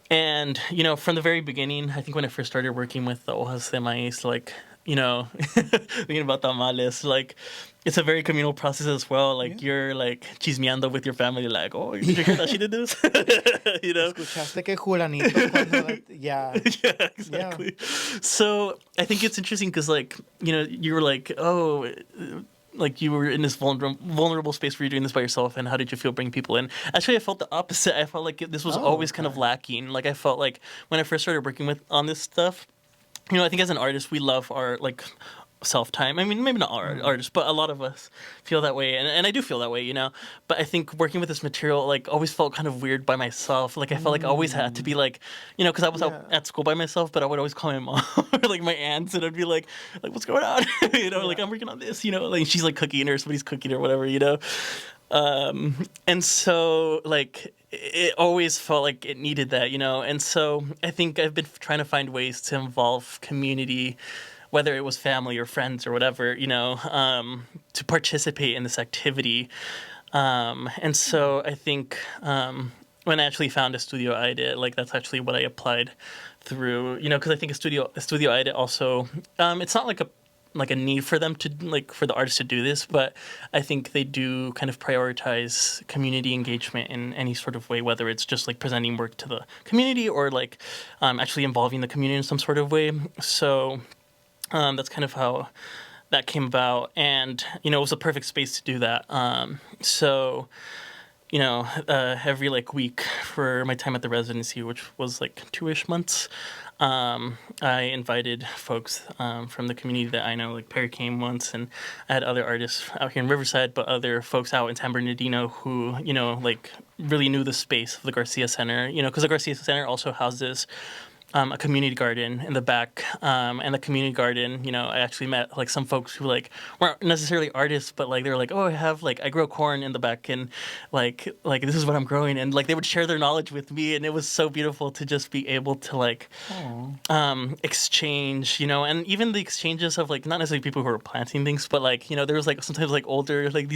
And from the very beginning, I think when I first started working with the hojas de maíz, like thinking about tamales, like it's a very communal process as well. Like you're like chismeando with your family, like, oh, did you hear that she did this? Escuchaste que Julanito cuando yeah. Yeah, exactly. So I think it's interesting because like you were like, oh, like you were in this vulnerable space where you're doing this by yourself, and how did you feel bringing people in? Actually, I felt the opposite. I felt like this was always kind of lacking. Like I felt like when I first started working on this stuff, I think as an artist, we love our like self time. I mean, maybe not all artists, but a lot of us feel that way, and I do feel that way, But I think working with this material like always felt kind of weird by myself. Like I felt like I always had to be like, because I was out at school by myself, but I would always call my mom or like my aunts, and I'd be like what's going on? Like I'm working on this, like she's like cooking or somebody's cooking or whatever, And so like it always felt like it needed that, And so I think I've been trying to find ways to involve community, whether it was family or friends or whatever, to participate in this activity. And so I think when I actually found Estudio Aire, like that's actually what I applied through, because I think Estudio Aire also, it's not like a need for them to like for the artists to do this, but I think they do kind of prioritize community engagement in any sort of way, whether it's just like presenting work to the community or like actually involving the community in some sort of way. So that's kind of how that came about, and it was a perfect space to do that. So every like week for my time at the residency, which was like 2-ish months, I invited folks from the community that I know. Like Perry came once, and I had other artists out here in Riverside, but other folks out in San Bernardino who like really knew the space of the Garcia Center. Because the Garcia Center also houses a community garden in the back, and the community garden, I actually met like some folks who like weren't necessarily artists, but like they were like, oh, I grow corn in the back, and like this is what I'm growing, and like they would share their knowledge with me, and it was so beautiful to just be able to like exchange, and even the exchanges of like not necessarily people who were planting things, but like there was like sometimes like older like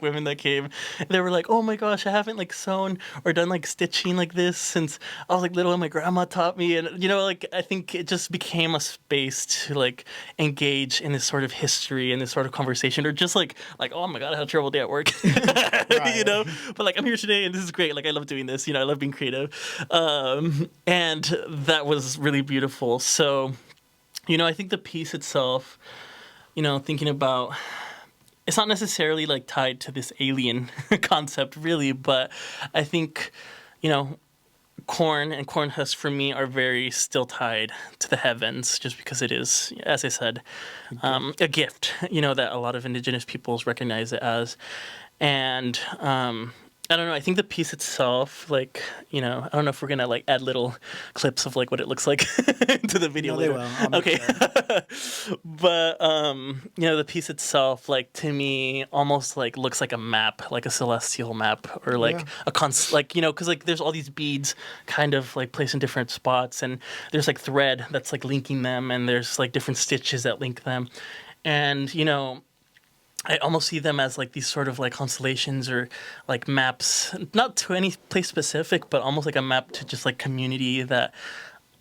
women that came, and they were like, oh my gosh, I haven't like sewn or done like stitching like this since I was like little, and my grandma taught me. me, and like I think it just became a space to like engage in this sort of history and this sort of conversation, or just like oh my god, I had a terrible day at work, Right. but like I'm here today and this is great. Like I love doing this, I love being creative, and that was really beautiful. So, I think the piece itself, thinking about. It's not necessarily like tied to this alien concept, really, but I think, corn and corn husks for me are very still tied to the heavens, just because it is, as I said, a gift, that a lot of indigenous peoples recognize it as. And I don't know. I think the piece itself, like, I don't know if we're gonna like add little clips of like what it looks like to the video No, they later. will. I'll make Okay, sure. but the piece itself, like to me, almost like looks like a map, like a celestial map, or like Yeah. because like there's all these beads, kind of like placed in different spots, and there's like thread that's like linking them, and there's like different stitches that link them, and I almost see them as like these sort of like constellations or like maps, not to any place specific, but almost like a map to just like community that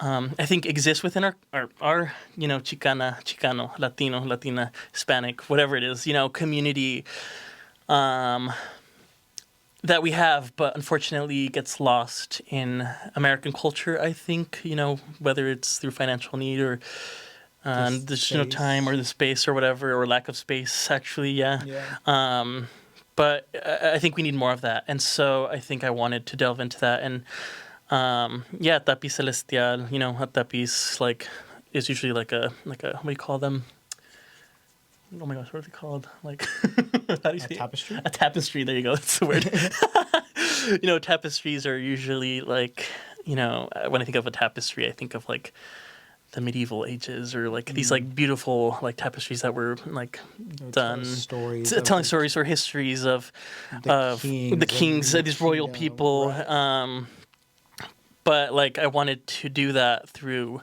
I think exists within our Chicano, Latino, Latina, Hispanic, whatever it is, community that we have, but unfortunately gets lost in American culture, I think, whether it's through financial need or there's no time or the space or whatever, or lack of space, actually, yeah. Yeah. But I think we need more of that. And so I think I wanted to delve into that. And tapis celestial, a tapis, like, is usually like a, what do you call them? Oh my gosh, what are they called? Like, how do you say it? Tapestry? A tapestry, there you go, that's the word. Tapestries are usually like, when I think of a tapestry, I think of like, the medieval ages, or like these like beautiful like tapestries that were like done telling stories or histories of the kings, these royal people. Right. But like I wanted to do that through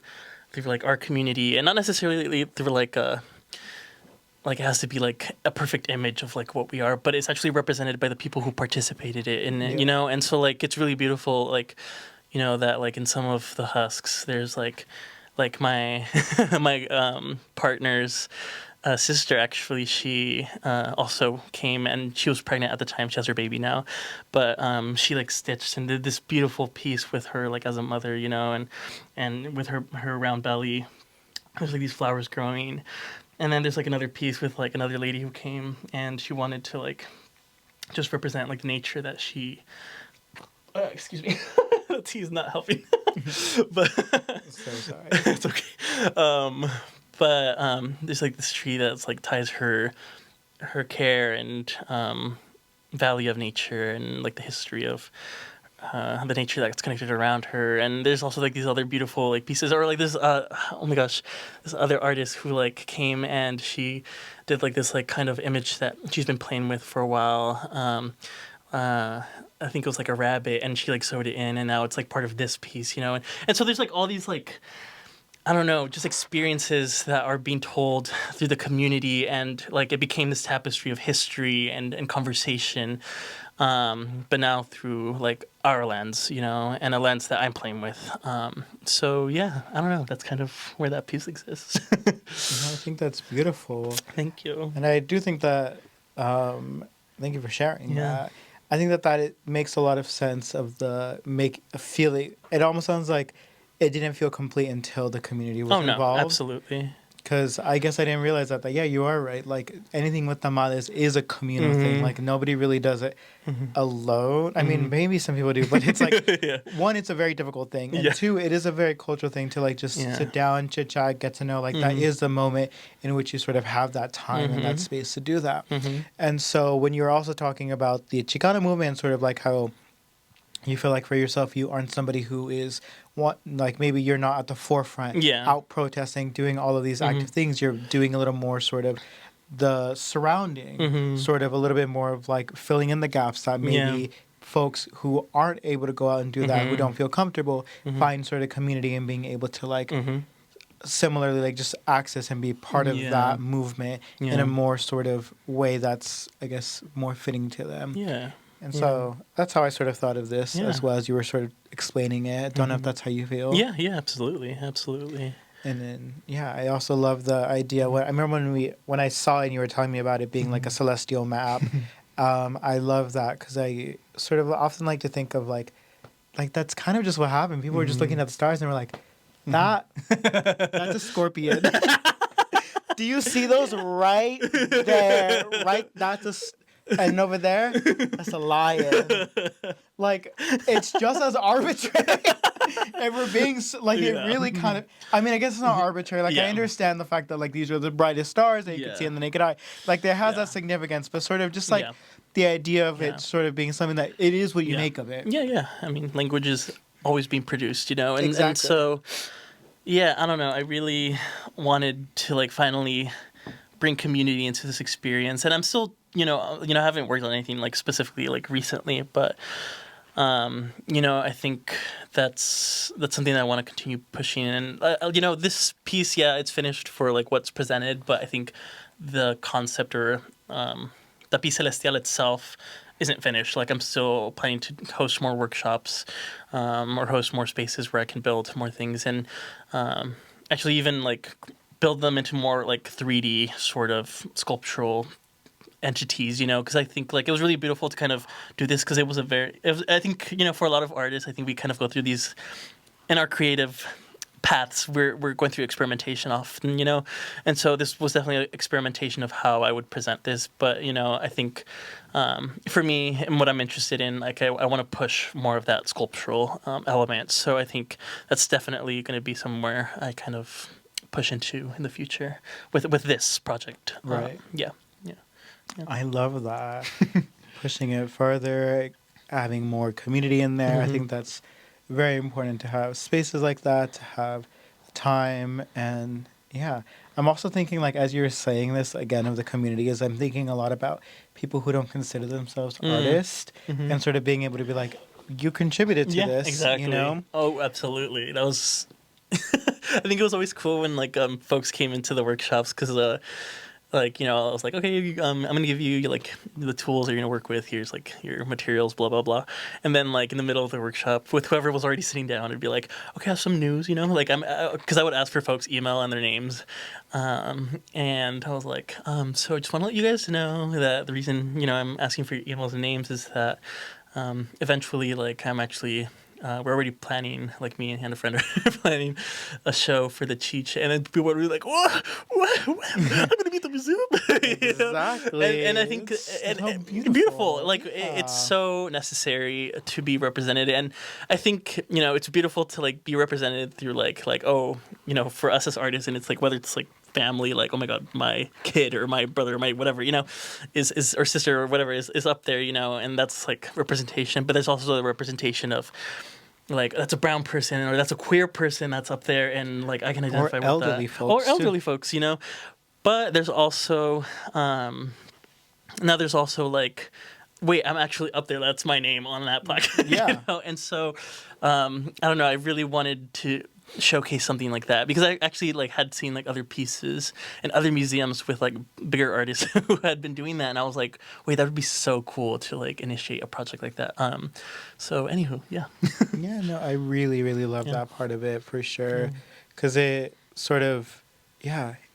like our community, and not necessarily through like it has to be like a perfect image of like what we are, but it's actually represented by the people who participated in it, and so like it's really beautiful, like that like in some of the husks there's like my my partner's sister, actually, she also came, and she was pregnant at the time. She has her baby now, but she like stitched and did this beautiful piece with her, like as a mother, and with her round belly, there's like these flowers growing, and then there's like another piece with like another lady who came, and she wanted to like just represent like the nature that she. Excuse me, the tea is not helping. But So sorry. it's okay. But there's like this tree that's like ties her care and value of nature, and like the history of the nature that's connected around her. And there's also like these other beautiful like pieces, or like this oh my gosh, this other artist who like came, and she did like this like kind of image that she's been playing with for a while. I think it was like a rabbit, and she like sewed it in, and now it's like part of this piece, and so there's like all these like, I don't know, just experiences that are being told through the community, and like it became this tapestry of history and conversation, but now through like our lens, and a lens that I'm playing with. So yeah, I don't know, that's kind of where that piece exists. I think that's beautiful. Thank you. And I do think that, thank you for sharing Yeah. that. I think that it makes a lot of sense of the feeling. It almost sounds like it didn't feel complete until the community was involved. Oh no, absolutely. Because I guess I didn't realize that. Yeah, you are right. Like anything with tamales is a communal thing. Like nobody really does it alone. I mean, maybe some people do, but it's like one, it's a very difficult thing, and two, it is a very cultural thing to like just sit down, chit chat, get to know. Like that is the moment in which you sort of have that time and that space to do that. And so when you're also talking about the Chicano movement, and sort of like how you feel like for yourself you aren't somebody who is like maybe you're not at the forefront out protesting, doing all of these active things. You're doing a little more sort of the surrounding, sort of a little bit more of like filling in the gaps that maybe folks who aren't able to go out and do that, who don't feel comfortable, find sort of community and being able to like similarly like just access and be part of that movement in a more sort of way that's, I guess, more fitting to them. And Yeah. so that's how I sort of thought of this Yeah. as well as you were sort of explaining it. Don't know if that's how you feel. Yeah, yeah, absolutely, absolutely. And then yeah, I also love the idea. When I remember when I saw it and you were telling me about it being like a celestial map. I love that because I sort of often like to think of like that's kind of just what happened. People were just looking at the stars and were like, that's a scorpion. Do you see those right there? Right, and over there, that's a lion. Like, it's just as arbitrary. And we're being like, it really kind of. I mean, I guess it's not arbitrary. Like, I understand the fact that like these are the brightest stars that you can see in the naked eye. Like, there has that significance, but sort of just like the idea of it sort of being something that it is what you make of it. Yeah, yeah. I mean, language is always being produced, and Exactly. so yeah, I don't know. I really wanted to like finally bring community into this experience, and I'm still, I haven't worked on anything like specifically like recently, but I think that's something that I want to continue pushing. And this piece, it's finished for like what's presented, but I think the concept or the piece celestial itself isn't finished. Like I'm still planning to host more workshops or host more spaces where I can build more things and actually even like build them into more like 3D sort of sculptural entities, because I think like it was really beautiful to kind of do this because I think, for a lot of artists, I think we kind of go through these in our creative paths. We're going through experimentation often, and so this was definitely an experimentation of how I would present this. But, I think for me and what I'm interested in, like I want to push more of that sculptural element. So I think that's definitely going to be somewhere I kind of push into in the future with this project. Right. Yeah. I love that. Pushing it further, having more community in there. I think that's very important to have spaces like that, to have time. And yeah, I'm also thinking like as you're saying this again of the community, is I'm thinking a lot about people who don't consider themselves artists and sort of being able to be like, you contributed to this, exactly. Oh, absolutely. That was I think it was always cool when like folks came into the workshops because like, I was like, okay, I'm going to give you like the tools you're going to work with. Here's like your materials, blah, blah, blah. And then like in the middle of the workshop with whoever was already sitting down, it'd be like, okay, I have some news, like because I would ask for folks' email and their names. And I was like, so I just want to let you guys know that the reason, I'm asking for your emails and names is that eventually like I'm actually we're already planning, like me and a friend are planning a show for the Cheech, and then people would be like, "What? I'm gonna be at the museum." Exactly. And I think It's so beautiful. Like Yeah. it's so necessary to be represented, and I think it's beautiful to like be represented through like for us as artists, and it's like whether it's like family, like oh my god, my kid or my brother or my whatever, is or sister or whatever is up there, and that's like representation. But there's also the representation of like that's a brown person or that's a queer person that's up there, and like I can identify with elderly that. folks Or elderly folks, But there's also now there's also like, wait, I'm actually up there. That's my name on that plaque. Yeah. And so I don't know. I really wanted to showcase something like that because I actually like had seen like other pieces in other museums with like bigger artists who had been doing that, and I was like, wait, that would be so cool to like initiate a project like that. So anywho, yeah. Yeah, no, I really, really love that part of it for sure. Because it sort of,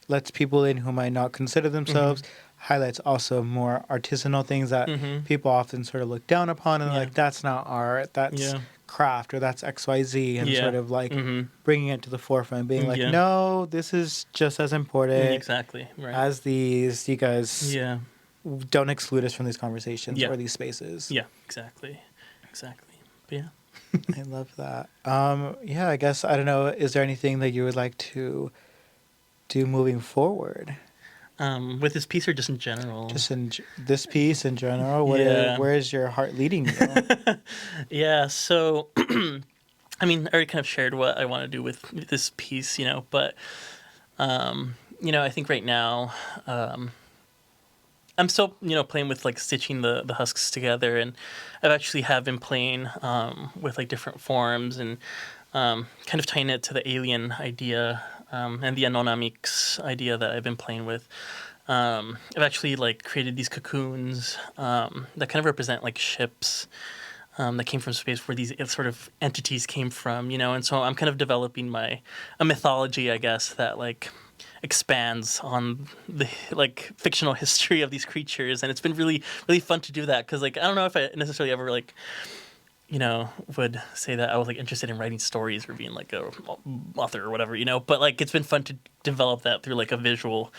lets people in who might not consider themselves, highlights also more artisanal things that people often sort of look down upon and like, that's not art, that's craft, or that's XYZ, and sort of like bringing it to the forefront, being like, no, this is just as important Exactly. Right. as these. You guys don't exclude us from these conversations or these spaces. Yeah, exactly. But yeah. I love that. I guess, I don't know, is there anything that you would like to do moving forward? With this piece or just in general? Just in this piece in general? Where is your heart leading you? Yeah, so, I mean, I already kind of shared what I want to do with this piece, but, I think right now, I'm still, playing with like stitching the husks together, and I've actually have been playing with like different forms and kind of tying it to the alien idea and the anomics idea that I've been playing with. I've actually like created these cocoons that kind of represent like ships that came from space, where these sort of entities came from, and so I'm kind of developing a mythology, I guess, that like expands on the like fictional history of these creatures, and it's been really really fun to do that, because like I don't know if I necessarily ever like would say that I was like interested in writing stories or being like a author or whatever, but like it's been fun to develop that through like a visual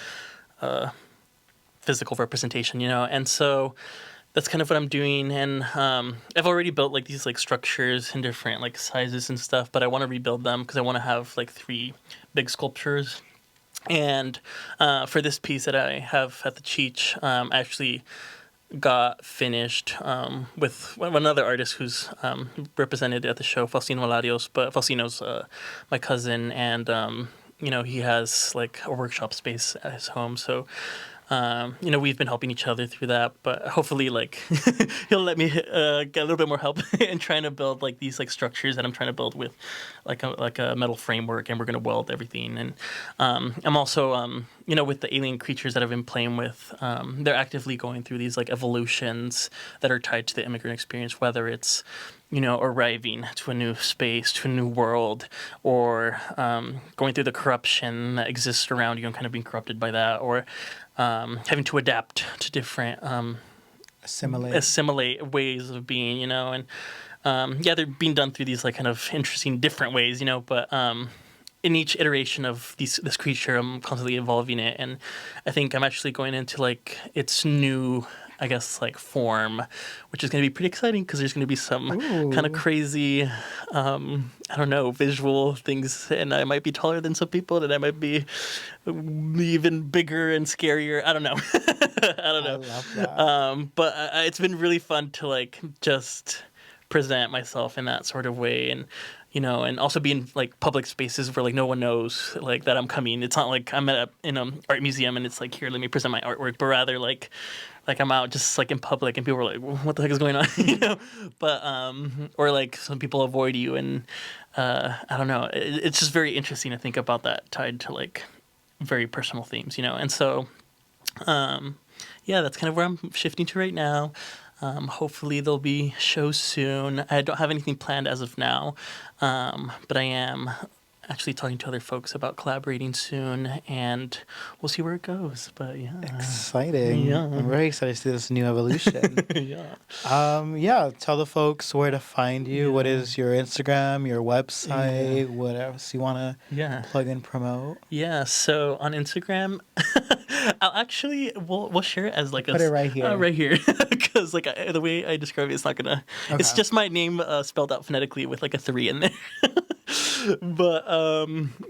physical representation, and so that's kind of what I'm doing. And I've already built like these like structures in different like sizes and stuff, but I want to rebuild them because I want to have like 3 big sculptures. And for this piece that I have at the Cheech, I actually got finished with another artist who's represented at the show, Faustino Larios. But Faustino's my cousin, and he has like a workshop space at his home. So we've been helping each other through that, but hopefully, like, he'll let me get a little bit more help in trying to build like these like structures that I'm trying to build with like a metal framework, and we're gonna weld everything. And I'm also with the alien creatures that I've been playing with, they're actively going through these like evolutions that are tied to the immigrant experience, whether it's arriving to a new space, to a new world, or going through the corruption that exists around you and kind of being corrupted by that, or having to adapt to different assimilate ways of being, and they're being done through these like kind of interesting different ways, but in each iteration of this creature, I'm constantly evolving it, and I think I'm actually going into like its new, I guess, like form, which is going to be pretty exciting because there's going to be some kind of crazy, I don't know, visual things, and I might be taller than some people, and I might be even bigger and scarier. I don't know. I don't know. I love that. But it's been really fun to like just present myself in that sort of way, and and also be in like public spaces where like no one knows like that I'm coming. It's not like I'm in an art museum and it's like, here, let me present my artwork, but rather like I'm out just like in public and people are like, what the heck is going on, But or like some people avoid you, and I don't know. It's just very interesting to think about that tied to like very personal themes, and so that's kind of where I'm shifting to right now. Hopefully there'll be shows soon. I don't have anything planned as of now, but I am actually talking to other folks about collaborating soon, and we'll see where it goes. But yeah, Exciting. Yeah. I'm very excited to see this new evolution. Tell the folks where to find you. Yeah. What is your Instagram, your website, what else you want to plug and promote? Yeah, so on Instagram, I'll actually we'll share it as like Put it right here. right here, because like the way I describe it, it's not gonna. Okay. It's just my name spelled out phonetically with like a 3 in there. But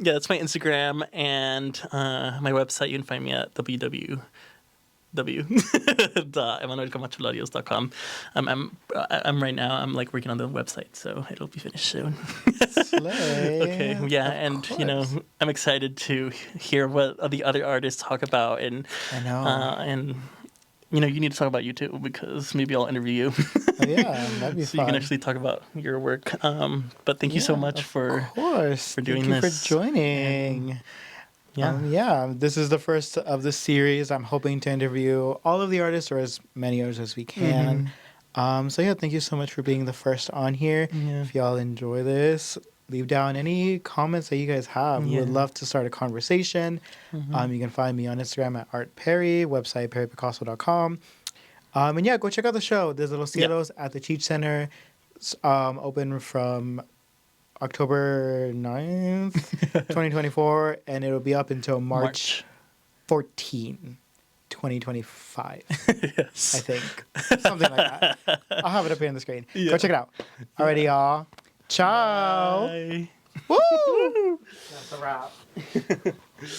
that's my Instagram, and my website. You can find me at www.emanuelcamacholarios.com. I'm right now. I'm like working on the website, so it'll be finished soon. Slay. Okay, yeah, and course. I'm excited to hear what the other artists talk about, and I know. and you need to talk about you too, because maybe I'll interview you. Oh, yeah, that'd be so fun. you can actually talk about your work. But thank you so much for doing Thank you this. for joining. This is the first of the series. I'm hoping to interview all of the artists, or as many others as we can. Thank you so much for being the first on here. Yeah. If y'all enjoy this, leave down any comments that you guys have. We would love to start a conversation. You can find me on Instagram at artperry, website perrypicasso.com. Go check out the show, Desde Los Cielos, at the Cheech Center. It's, open from October 9th, 2024, and it'll be up until March 14, 2025. Yes. I think. Something like that. I'll have it up here on the screen. Yeah. Go check it out. Alrighty, y'all. Ciao. Bye. Woo! That's a wrap.